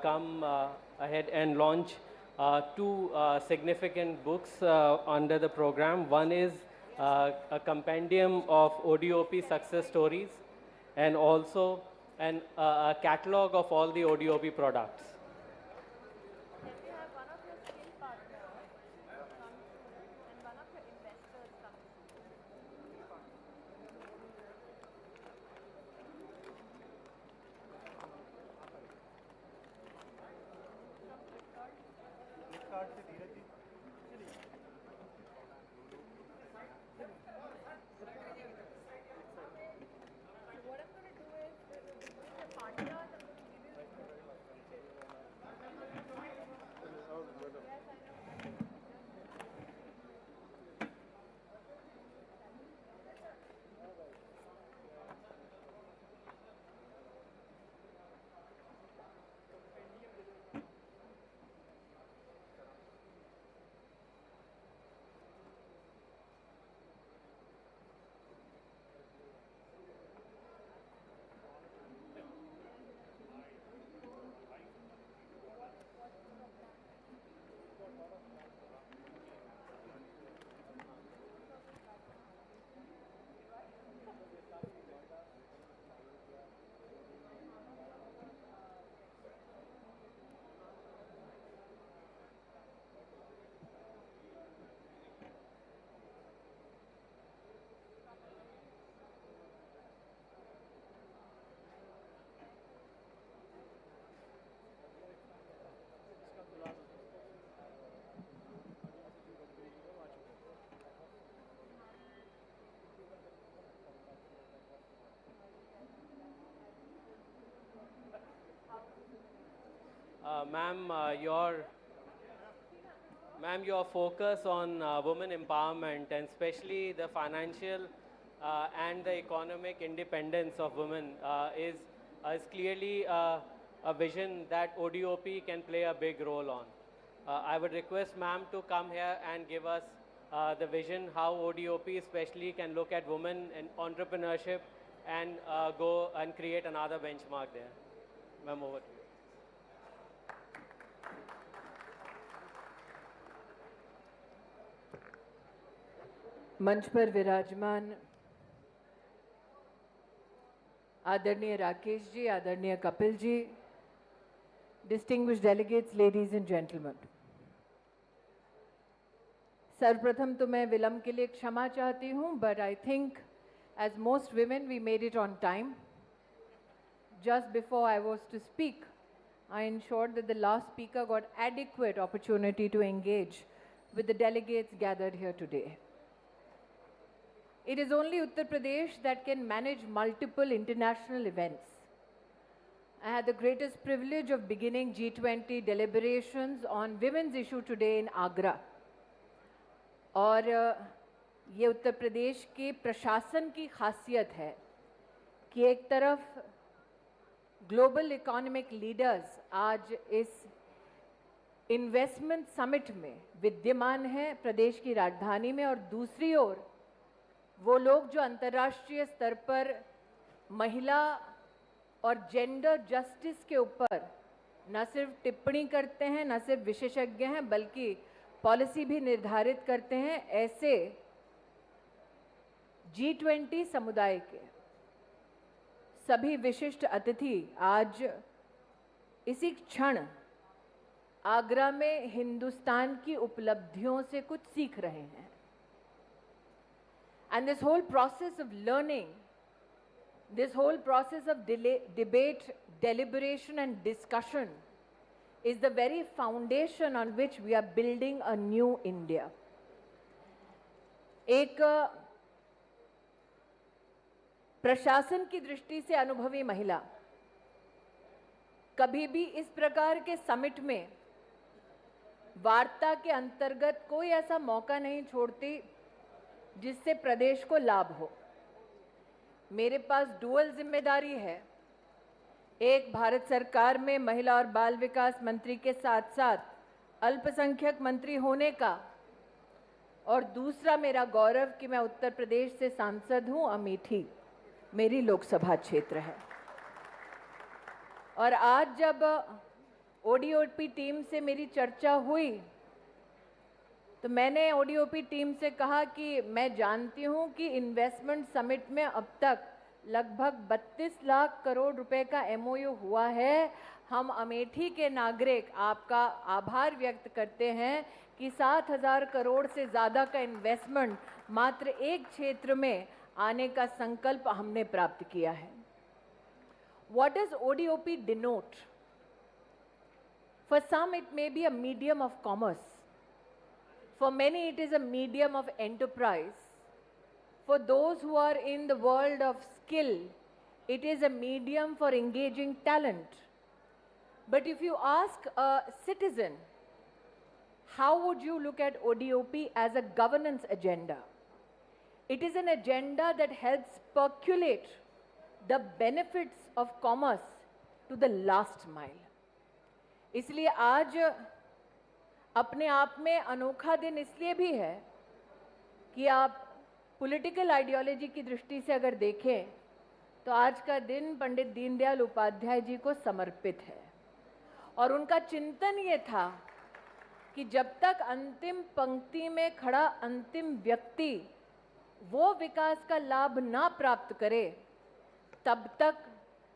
come ahead and launch two significant books under the program. One is a compendium of ODOP success stories and also a catalog of all the ODOP products. Ma'am, your focus on women empowerment and especially the financial and the economic independence of women is clearly a vision that ODOP can play a big role on. I would request ma'am to come here and give us the vision how ODOP especially can look at women and entrepreneurship and go and create another benchmark there. Ma'am, over to you. मंच पर विराजमान आदरणीय राकेश जी, आदरणीय Kapil ji, distinguished delegates, ladies and gentlemen. सर्वप्रथम तो मैं विलंब के लिए क्षमा चाहती हूँ, but I think as most women we made it on time. Just before I was to speak, I ensured that the last speaker got adequate opportunity to engage with the delegates gathered here today. It is only Uttar Pradesh that can manage multiple international events. I had the greatest privilege of beginning G20 deliberations on women's issue today in Agra. और ये उत्तर प्रदेश के प्रशासन की खासियत है कि एक तरफ ग्लोबल इकोनॉमिक लीडर्स आज इस इन्वेस्टमेंट समिट में विद्यमान हैं प्रदेश की राजधानी में, और दूसरी ओर वो लोग जो अंतर्राष्ट्रीय स्तर पर महिला और जेंडर जस्टिस के ऊपर न सिर्फ टिप्पणी करते हैं, न सिर्फ विशेषज्ञ हैं, बल्कि पॉलिसी भी निर्धारित करते हैं, ऐसे G20 समुदाय के सभी विशिष्ट अतिथि आज इसी क्षण आगरा में हिंदुस्तान की उपलब्धियों से कुछ सीख रहे हैं. And this whole process of learning, this whole process of debate, deliberation and discussion is the very foundation on which we are building a new India. एक प्रशासन की दृष्टि से अनुभवी महिला, कभी भी इस प्रकार के समिट में वार्ता के अंतर्गत कोई ऐसा मौका नहीं छोड़ती जिससे प्रदेश को लाभ हो। मेरे पास डुअल जिम्मेदारी है, एक भारत सरकार में महिला और बाल विकास मंत्री के साथ साथ अल्पसंख्यक मंत्री होने का, और दूसरा मेरा गौरव कि मैं उत्तर प्रदेश से सांसद हूं, अमेठी मेरी लोकसभा क्षेत्र है। और आज जब ओडीओपी टीम से मेरी चर्चा हुई तो मैंने ओडीओपी टीम से कहा कि मैं जानती हूं कि इन्वेस्टमेंट समिट में अब तक लगभग 32 लाख करोड़ रुपए का एमओयू हुआ है। हम अमेठी के नागरिक आपका आभार व्यक्त करते हैं कि 7,000 करोड़ से ज़्यादा का इन्वेस्टमेंट मात्र एक क्षेत्र में आने का संकल्प हमने प्राप्त किया है। What does ODOP denote? For some it may be a medium of commerce. For many it is a medium of enterprise. For those who are in the world of skill, it is a medium for engaging talent. But if you ask a citizen, how would you look at ODOP as a governance agenda? It is an agenda that helps percolate the benefits of commerce to the last mile. इसलिए आज अपने आप में अनोखा दिन इसलिए भी है कि आप पॉलिटिकल आइडियोलॉजी की दृष्टि से अगर देखें तो आज का दिन पंडित दीनदयाल उपाध्याय जी को समर्पित है। और उनका चिंतन ये था कि जब तक अंतिम पंक्ति में खड़ा अंतिम व्यक्ति वो विकास का लाभ ना प्राप्त करे तब तक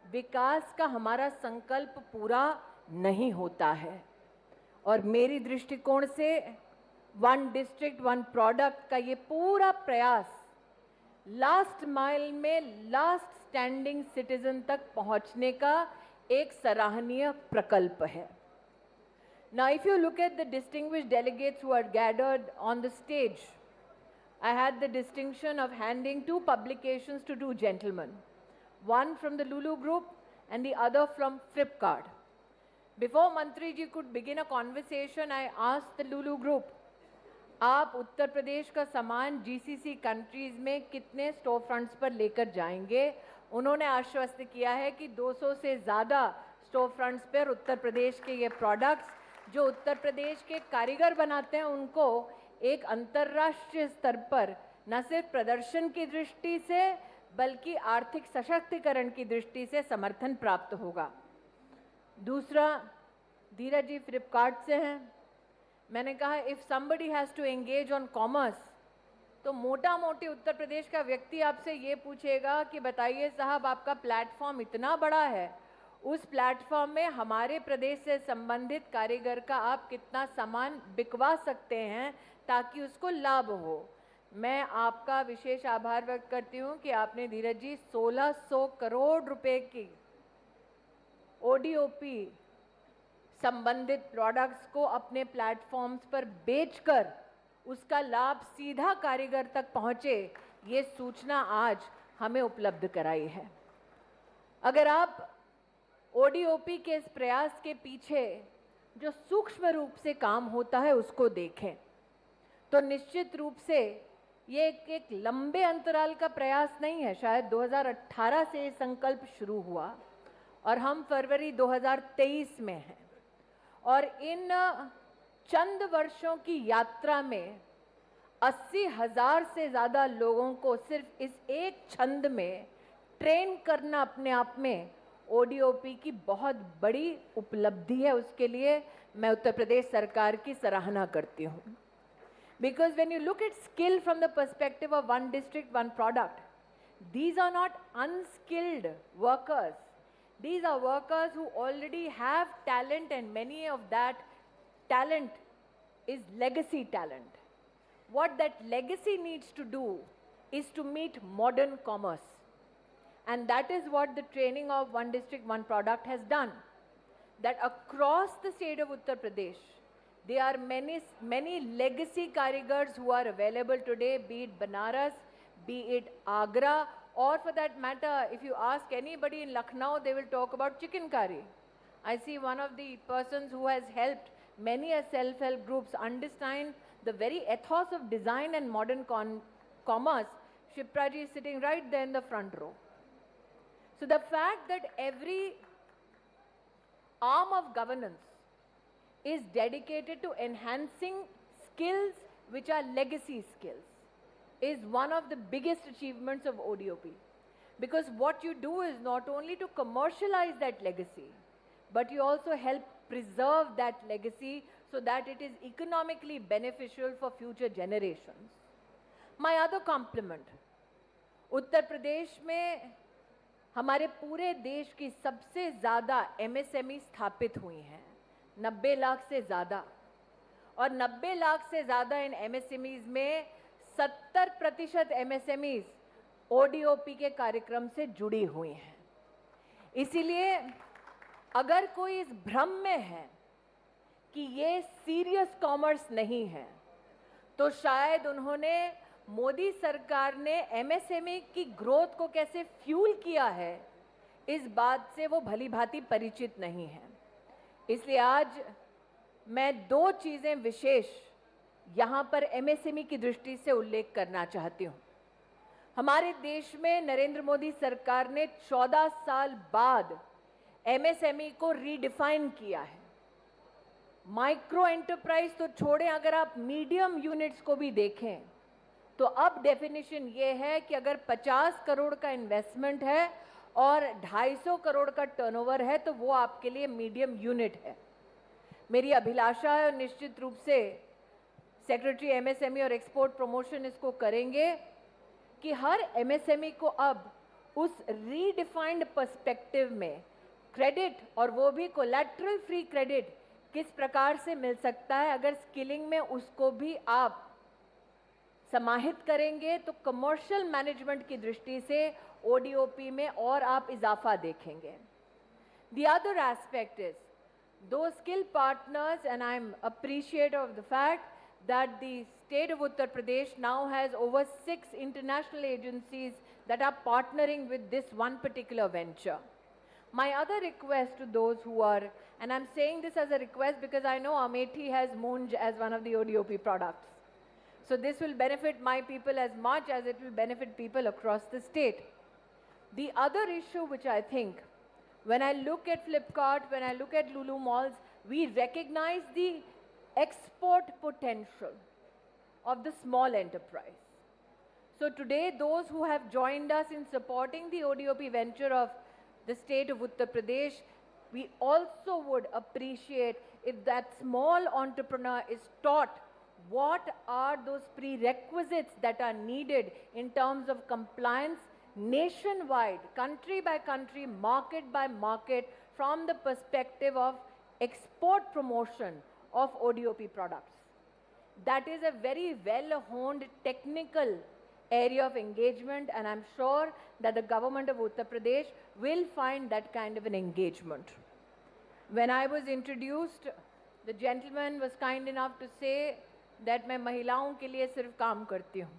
विकास का हमारा संकल्प पूरा नहीं होता है। और मेरी दृष्टिकोण से वन डिस्ट्रिक्ट वन प्रोडक्ट का ये पूरा प्रयास लास्ट माइल में लास्ट स्टैंडिंग सिटीजन तक पहुंचने का एक सराहनीय प्रकल्प है। Now if you look at the distinguished delegates who are gathered on the stage, I had the distinction of handing 2 publications to 2 gentlemen, one from the Lulu group and the other from Flipkart. Before Mantri ji could begin a conversation, I asked the Lulu group, आप उत्तर प्रदेश का सामान GCC countries में कितने store fronts पर लेकर जाएंगे? उन्होंने आश्वस्त किया है कि 200 से ज़्यादा स्टोर फ्रंट्स पर उत्तर प्रदेश के ये प्रोडक्ट्स जो उत्तर प्रदेश के कारीगर बनाते हैं उनको एक अंतर्राष्ट्रीय स्तर पर न सिर्फ प्रदर्शन की दृष्टि से बल्कि आर्थिक सशक्तिकरण की दृष्टि से समर्थन प्राप्त होगा। दूसरा, धीरज जी फ्लिपकार्ट से हैं। मैंने कहा if somebody has to engage on commerce तो मोटा मोटी उत्तर प्रदेश का व्यक्ति आपसे ये पूछेगा कि बताइए साहब आपका प्लेटफॉर्म इतना बड़ा है, उस प्लेटफॉर्म में हमारे प्रदेश से संबंधित कारीगर का आप कितना सामान बिकवा सकते हैं ताकि उसको लाभ हो। मैं आपका विशेष आभार व्यक्त करती हूँ कि आपने धीरज जी 1600 करोड़ रुपए की ओडीओपी संबंधित प्रोडक्ट्स को अपने प्लेटफॉर्म्स पर बेचकर उसका लाभ सीधा कारीगर तक पहुँचे, ये सूचना आज हमें उपलब्ध कराई है। अगर आप ओडीओपी के इस प्रयास के पीछे जो सूक्ष्म रूप से काम होता है उसको देखें तो निश्चित रूप से ये एक लंबे अंतराल का प्रयास नहीं है। शायद 2018 से ये संकल्प शुरू हुआ और हम फरवरी 2023 में हैं और इन चंद वर्षों की यात्रा में 80,000 से ज़्यादा लोगों को सिर्फ इस एक छंद में ट्रेन करना अपने आप में ओडीओपी की बहुत बड़ी उपलब्धि है। उसके लिए मैं उत्तर प्रदेश सरकार की सराहना करती हूँ। Because when you look at skill from the perspective of one district, one product, these are not unskilled workers. These are workers who already have talent and many of that talent is legacy talent. What that legacy needs to do is to meet modern commerce. And that is what the training of one district, one product has done. That across the state of Uttar Pradesh, there are many legacy karigars who are available today, be it Banaras, be it Agra, or for that matter, if you ask anybody in Lucknow, they will talk about chicken curry. I see one of the persons who has helped many a self-help groups understand the very ethos of design and modern commerce. Shipraji is sitting right there in the front row. So the fact that every arm of governance is dedicated to enhancing skills which are legacy skills is one of the biggest achievements of ODOP. Because what you do is not only to commercialize that legacy, but you also help preserve that legacy so that it is economically beneficial for future generations. My other compliment, Uttar Pradesh में हमारे पूरे देश की सबसे ज़्यादा MSME स्थापित हुई हैं, 90 लाख से ज़्यादा, और 90 लाख से ज़्यादा इन MSMEs में 70% MSMEs ODOP के कार्यक्रम से जुड़ी हुई हैं। इसीलिए अगर कोई इस भ्रम में है कि ये सीरियस कॉमर्स नहीं है, तो शायद उन्होंने मोदी सरकार ने MSME की ग्रोथ को कैसे फ्यूल किया है, इस बात से वो भली भांति परिचित नहीं है। इसलिए आज मैं दो चीज़ें विशेष यहाँ पर MSME की दृष्टि से उल्लेख करना चाहती हूँ। हमारे देश में नरेंद्र मोदी सरकार ने 14 साल बाद MSME को रीडिफाइन किया है। माइक्रो एंटरप्राइज तो छोड़ें, अगर आप मीडियम यूनिट्स को भी देखें तो अब डेफिनेशन ये है कि अगर 50 करोड़ का इन्वेस्टमेंट है और 250 करोड़ का टर्नओवर है तो वो आपके लिए मीडियम यूनिट है। मेरी अभिलाषा है और निश्चित रूप से सेक्रेटरी MSME और एक्सपोर्ट प्रमोशन इसको करेंगे कि हर MSME को अब उस रीडिफाइंड पर्सपेक्टिव में क्रेडिट, और वो भी कोलैटरल फ्री क्रेडिट, किस प्रकार से मिल सकता है। अगर स्किलिंग में उसको भी आप समाहित करेंगे तो कमर्शियल मैनेजमेंट की दृष्टि से ODOP में और आप इजाफा देखेंगे। The other aspect is those skill partners, and I'm appreciative of the fact that the state of Uttar Pradesh now has over 6 international agencies that are partnering with this one particular venture. My other request to those who are, and I'm saying this as a request because I know Amethi has Munj as one of the ODOP products. So this will benefit my people as much as it will benefit people across the state. The other issue which I think, when I look at Flipkart, when I look at Lulu malls, we recognize the export potential of the small enterprise. So today, those who have joined us in supporting the ODOP venture of the state of Uttar Pradesh, we also would appreciate if that small entrepreneur is taught what are those prerequisites that are needed in terms of compliance nationwide, country by country, market by market, from the perspective of export promotion of ODOP products. That is a very well-honed technical area of engagement, and I'm sure that the government of Uttar Pradesh will find that kind of an engagement. When I was introduced, the gentleman was kind enough to say that मैं महिलाओं के लिए सिर्फ काम करती हूँ.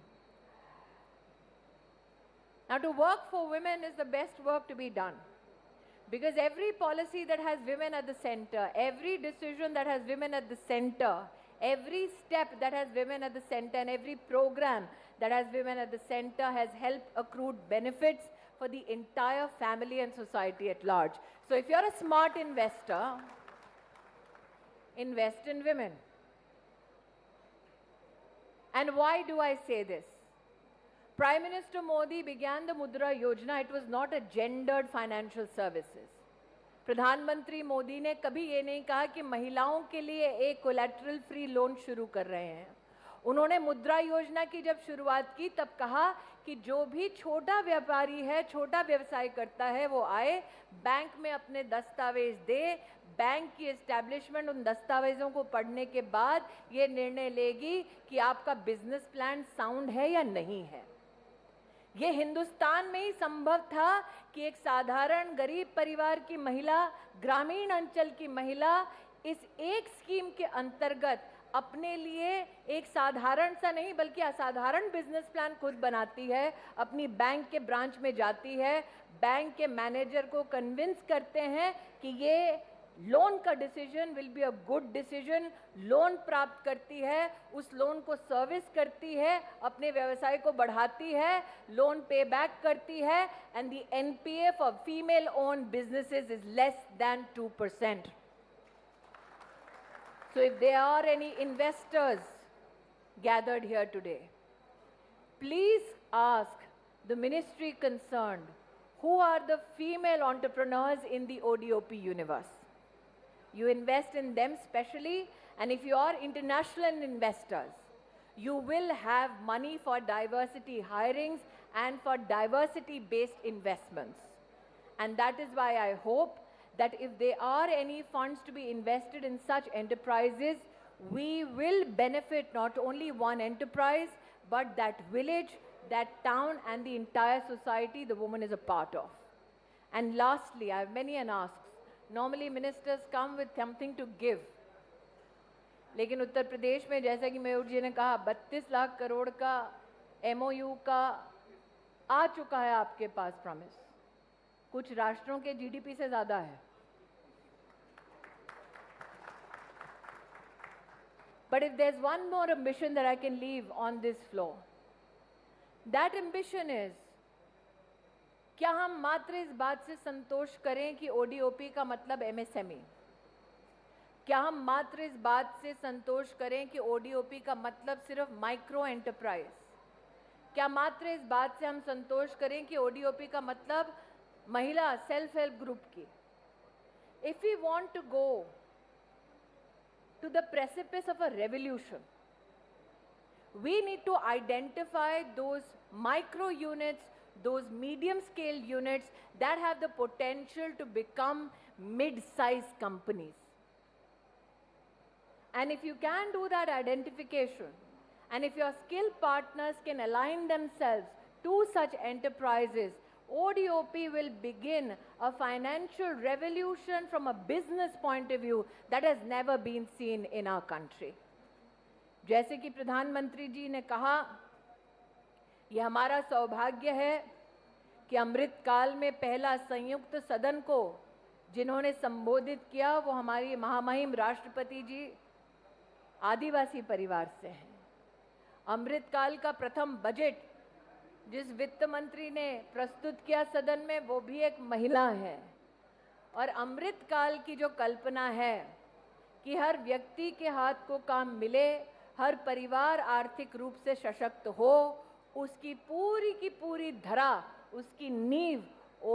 Now, to work for women is the best work to be done, because every policy that has women at the center, every decision that has women at the center, every step that has women at the center, and every program that has women at the center has helped accrued benefits for the entire family and society at large. So if you're a smart investor, invest in women. And why do I say this? Prime Minister Modi began the Mudra Yojana. It was not a gendered financial services. प्रधानमंत्री मोदी ने कभी ये नहीं कहा कि महिलाओं के लिए एक कोलैटरल फ्री लोन शुरू कर रहे हैं. उन्होंने मुद्रा योजना की जब शुरुआत की तब कहा कि जो भी छोटा व्यापारी है, छोटा व्यवसाय करता है, वो आए, बैंक में अपने दस्तावेज दे, बैंक की एस्टैब्लिशमेंट उन दस्तावेजों को पढ़ने के बाद ये निर्णय लेगी कि आपका बिजनेस प्लान साउंड है या नहीं है. ये हिंदुस्तान में ही संभव था कि एक साधारण गरीब परिवार की महिला, ग्रामीण अंचल की महिला इस एक स्कीम के अंतर्गत अपने लिए एक साधारण सा नहीं बल्कि असाधारण बिजनेस प्लान खुद बनाती है, अपनी बैंक के ब्रांच में जाती है, बैंक के मैनेजर को कन्विंस करते हैं कि ये लोन का decision will be a good decision. Loan प्राप्त करती है, उस लोन को सर्विस करती है, अपने व्यवसाय को बढ़ाती है, लोन पे बैक करती है, and the NPA for female own businesses is less than 2%. So if there are any investors gathered here today, please ask the ministry concerned, who are the female entrepreneurs in the ODOP universe? You invest in them specially, and if you are international investors, you will have money for diversity hirings and for diversity-based investments. And that is why I hope that if there are any funds to be invested in such enterprises, we will benefit not only one enterprise, but that village, that town, and the entire society the woman is a part of. And lastly, I have many an asks. Normally ministers come with something to give. लेकिन उत्तर प्रदेश में जैसा कि मयूर जी ने कहा 32 लाख करोड़ का MOU का आ चुका है आपके पास प्रॉमिस, कुछ राष्ट्रों के GDP से ज़्यादा है. But if there's one more ambition that I can leave on this floor, that ambition is, क्या हम मात्र इस बात से संतोष करें कि ODOP का मतलब MSME? क्या हम मात्र इस बात से संतोष करें कि ODOP का मतलब सिर्फ माइक्रो एंटरप्राइज? क्या मात्र इस बात से हम संतोष करें कि ODOP का मतलब महिला सेल्फ हेल्प ग्रुप की? If we want to go to the precipice of a revolution, we need to identify those micro units, those medium scale units that have the potential to become mid-sized companies. And if you can do that identification, and if your skill partners can align themselves to such enterprises, ODOP will begin a financial revolution from a business point of view that has never been seen in our country. जैसे कि प्रधानमंत्री जी ने कहा, ये हमारा सौभाग्य है कि अमृत काल में पहला संयुक्त सदन को जिन्होंने संबोधित किया वो हमारी महामहिम राष्ट्रपति जी आदिवासी परिवार से हैं. अमृत काल का प्रथम बजट जिस वित्त मंत्री ने प्रस्तुत किया सदन में वो भी एक महिला है. और अमृत काल की जो कल्पना है कि हर व्यक्ति के हाथ को काम मिले, हर परिवार आर्थिक रूप से सशक्त हो, उसकी पूरी की पूरी धरा, उसकी नींव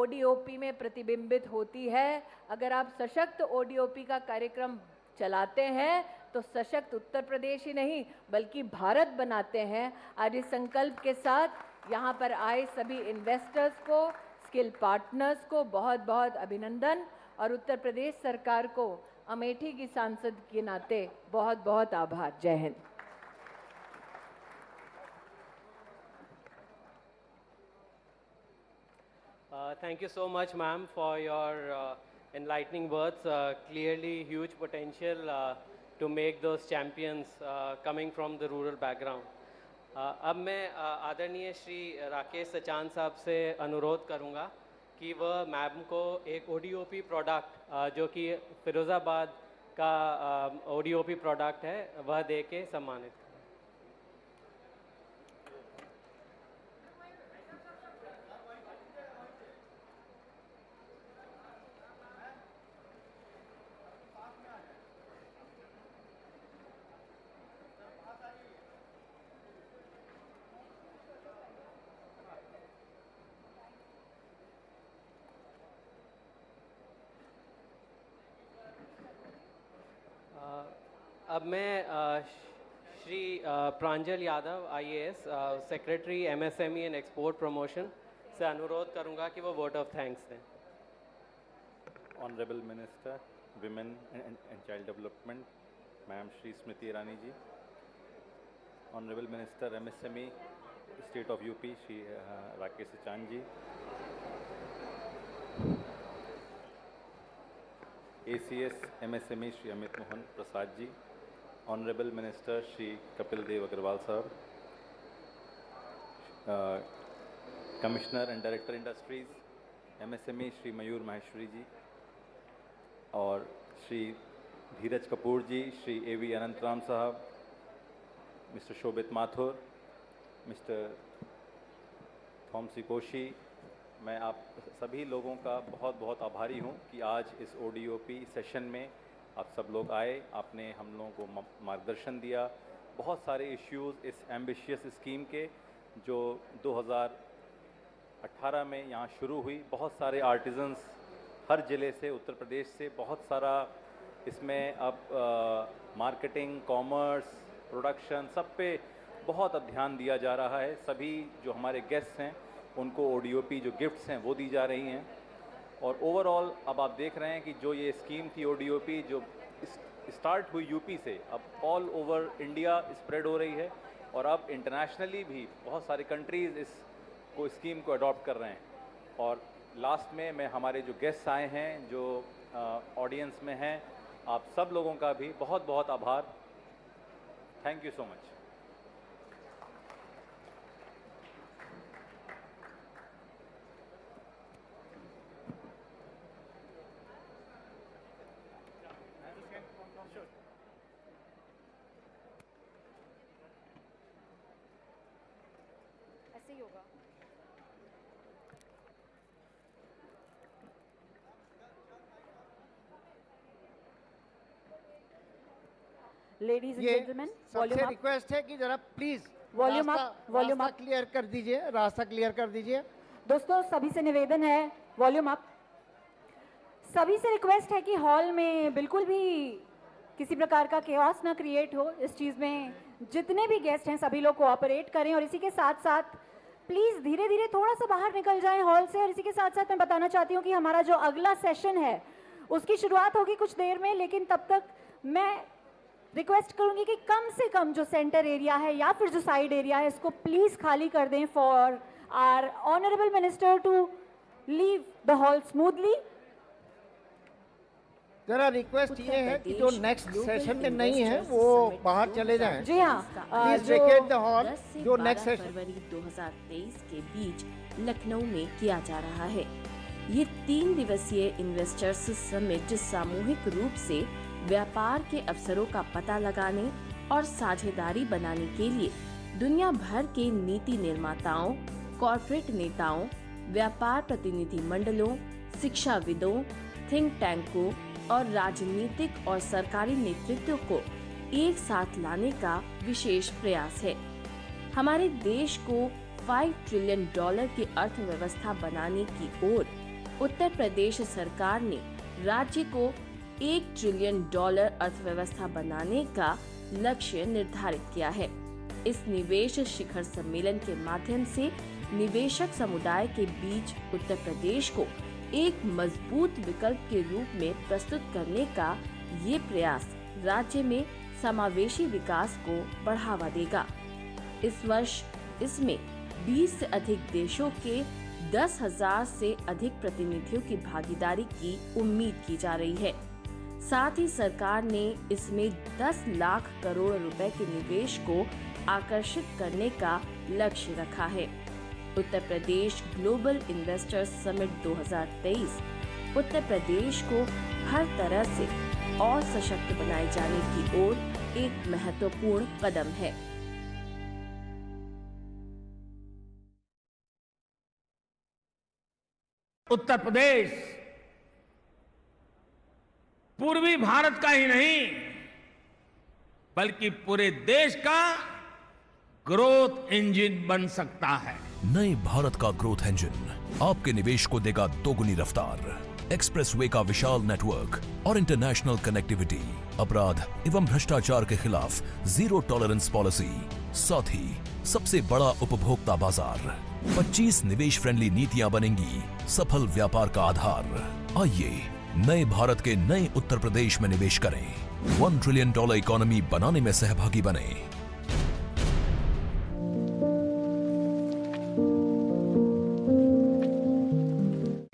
ODOP में प्रतिबिंबित होती है. अगर आप सशक्त ODOP का कार्यक्रम चलाते हैं तो सशक्त उत्तर प्रदेश ही नहीं बल्कि भारत बनाते हैं. आज इस संकल्प के साथ यहाँ पर आए सभी इन्वेस्टर्स को, स्किल पार्टनर्स को बहुत बहुत अभिनंदन, और उत्तर प्रदेश सरकार को अमेठी की सांसद के नाते बहुत बहुत आभार. जय Hind. Thank you so much, ma'am, for your enlightening words. Clearly, huge potential to make those champions coming from the rural background. अब मैं आदरणीय श्री राकेश सचान साहब से अनुरोध करूंगा कि वह मैम को एक ODOP प्रोडक्ट जो कि फिरोज़ाबाद का ODOP प्रोडक्ट है वह दे के सम्मानित करें. अब मैं Shri Pranjal Yadav IAS secretary MSME and export promotion से अनुरोध करूंगा कि वो वोट ऑफ थैंक्स दें. Honourable minister women and child development ma'am Shri Smriti Irani ji, honourable minister MSME state of UP Shri Rakesh Sachan ji, ACS MSME Shri Amit Mohan Prasad ji, honourable minister Shri Kapil Dev Agrawal साहब, commissioner and director industries MSME Shri Mayur Maheshwari ji, और श्री धीरज कपूर जी, Shri A.V. Anantaram साहब, mister शोभित Mathur, mister थॉमसी Koshi, मैं आप सभी लोगों का बहुत बहुत आभारी हूं कि आज इस ODOP सेशन में आप सब लोग आए, आपने हम लोगों को मार्गदर्शन दिया। बहुत सारे इश्यूज़ इस एम्बिशियस स्कीम के जो 2018 में यहाँ शुरू हुई, बहुत सारे आर्टिजन्स हर ज़िले से, उत्तर प्रदेश से, बहुत सारा इसमें अब मार्केटिंग, कॉमर्स, प्रोडक्शन, सब पे बहुत अब ध्यान दिया जा रहा है। सभी जो हमारे गेस्ट्स हैं उनको ODOP जो गिफ्ट्स हैं वो दी जा रही हैं। और ओवरऑल अब आप देख रहे हैं कि जो ये स्कीम थी ODOP जो स्टार्ट हुई यूपी से, अब ऑल ओवर इंडिया स्प्रेड हो रही है और अब इंटरनेशनली भी बहुत सारे कंट्रीज़ इस स्कीम को अडॉप्ट कर रहे हैं। और लास्ट में मैं हमारे जो गेस्ट्स आए हैं, जो ऑडियंस में हैं, आप सब लोगों का भी बहुत बहुत आभार। Thank you so much. ऐसे ही होगा। लेडीज एंड जेंटलमैन, सबसे रिक्वेस्ट है कि जरा प्लीज वॉल्यूम अप क्लियर कर दीजिए, रास्ता क्लियर कर दीजिए। दोस्तों सभी से निवेदन है, वॉल्यूम अप। सभी से रिक्वेस्ट है कि हॉल में बिल्कुल भी किसी प्रकार का केओस ना क्रिएट हो। इस चीज़ में जितने भी गेस्ट हैं सभी लोग कोऑपरेट करें और इसी के साथ साथ प्लीज़ धीरे धीरे थोड़ा सा बाहर निकल जाएं हॉल से। और इसी के साथ साथ मैं बताना चाहती हूँ कि हमारा जो अगला सेशन है उसकी शुरुआत होगी कुछ देर में, लेकिन तब तक मैं रिक्वेस्ट करूंगी कि कम से कम जो सेंटर एरिया है या फिर जो साइड एरिया है इसको प्लीज खाली कर दें for our honourable minister to leave the hall smoothly. जरा रिक्वेस्ट ये है कि जो नेक्स्ट सेशन में नहीं है वो बाहर चले जाएं। जी हाँ, प्लीज वेकेट द हॉल। जो नेक्स्ट सेशन फरवरी 2023 के बीच लखनऊ में किया जा रहा है। ये 3 दिवसीय इन्वेस्टर्स समिट सामूहिक रूप से व्यापार के अवसरों का पता लगाने और साझेदारी बनाने के लिए दुनिया भर के नीति निर्माताओं, कॉर्पोरेट नेताओं, व्यापार प्रतिनिधि मंडलों, शिक्षाविदों, थिंक टैंकों और राजनीतिक और सरकारी नेतृत्व को एक साथ लाने का विशेष प्रयास है। हमारे देश को $5 ट्रिलियन की अर्थव्यवस्था बनाने की ओर उत्तर प्रदेश सरकार ने राज्य को $1 ट्रिलियन अर्थव्यवस्था बनाने का लक्ष्य निर्धारित किया है। इस निवेश शिखर सम्मेलन के माध्यम से निवेशक समुदाय के बीच उत्तर प्रदेश को एक मजबूत विकल्प के रूप में प्रस्तुत करने का ये प्रयास राज्य में समावेशी विकास को बढ़ावा देगा। इस वर्ष इसमें 20 से अधिक देशों के 10,000 से अधिक प्रतिनिधियों की भागीदारी की उम्मीद की जा रही है। साथ ही सरकार ने इसमें 10 लाख करोड़ रुपए के निवेश को आकर्षित करने का लक्ष्य रखा है। Uttar Pradesh global investors summit 2023 Uttar Pradesh को हर तरह से और सशक्त बनाए जाने की ओर एक महत्वपूर्ण कदम है। उत्तर प्रदेश पूर्वी भारत का ही नहीं बल्कि पूरे देश का ग्रोथ इंजन बन सकता है। नए भारत का ग्रोथ इंजन आपके निवेश को देगा दोगुनी रफ्तार, एक्सप्रेसवे का विशाल नेटवर्क और इंटरनेशनल कनेक्टिविटी, अपराध एवं भ्रष्टाचार के खिलाफ जीरो टॉलरेंस पॉलिसी, साथ ही सबसे बड़ा उपभोक्ता बाजार। 25 निवेश फ्रेंडली नीतियां बनेंगी सफल व्यापार का आधार। आइए नए भारत के नए उत्तर प्रदेश में निवेश करें। $1 ट्रिलियन इकोनॉमी बनाने में सहभागी बने।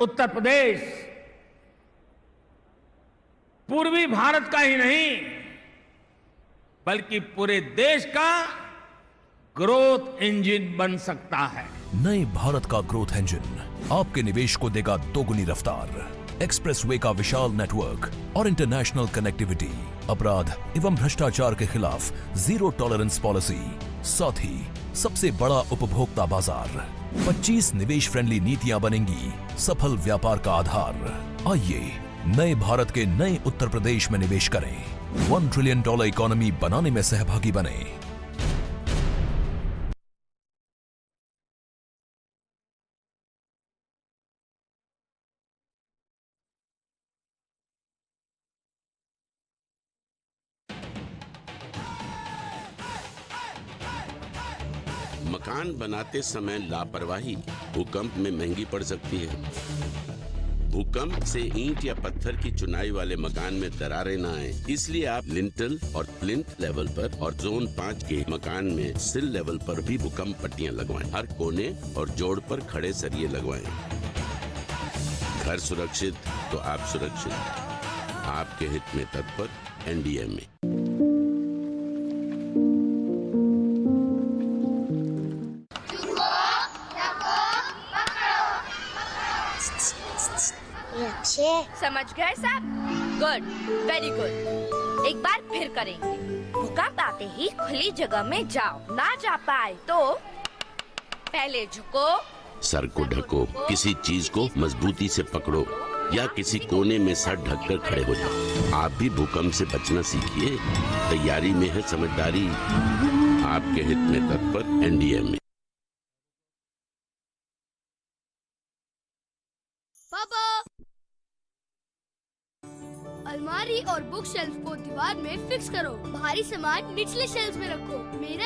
उत्तर प्रदेश पूर्वी भारत का ही नहीं बल्कि पूरे देश का ग्रोथ इंजन बन सकता है। नए भारत का ग्रोथ इंजन आपके निवेश को देगा दोगुनी रफ्तार, एक्सप्रेसवे का विशाल नेटवर्क और इंटरनेशनल कनेक्टिविटी, अपराध एवं भ्रष्टाचार के खिलाफ जीरो टॉलरेंस पॉलिसी, साथ ही सबसे बड़ा उपभोक्ता बाजार, 25 निवेश फ्रेंडली नीतियां बनेंगी सफल व्यापार का आधार। आइए नए भारत के नए उत्तर प्रदेश में निवेश करें, $1 ट्रिलियन इकोनॉमी बनाने में सहभागी बने। मकान बनाते समय लापरवाही भूकंप में महंगी पड़ सकती है। भूकंप से ईंट या पत्थर की चुनाई वाले मकान में दरारें न आए, इसलिए आप लिंटल और प्लिंथ लेवल पर और जोन 5 के मकान में सिल लेवल पर भी भूकंप पट्टियां लगवाएं। हर कोने और जोड़ पर खड़े सरिये लगवाएं। घर सुरक्षित तो आप सुरक्षित। आपके हित में तत्पर एनडीए में। समझ गए सब? Good, very good. एक बार फिर करेंगे। भूकंप आते ही खुली जगह में जाओ, ना जा पाए तो पहले झुको, सर को ढको, किसी चीज को मजबूती से पकड़ो या किसी कोने में सर ढककर खड़े हो जाओ। आप भी भूकंप से बचना सीखिए। तैयारी में है समझदारी। आपके हित में तत्पर एनडीए में। पापा, अलमारी और बुक शेल्फ को दीवार में फिक्स करो। भारी सामान निचले शेल्फ में रखो। मेरा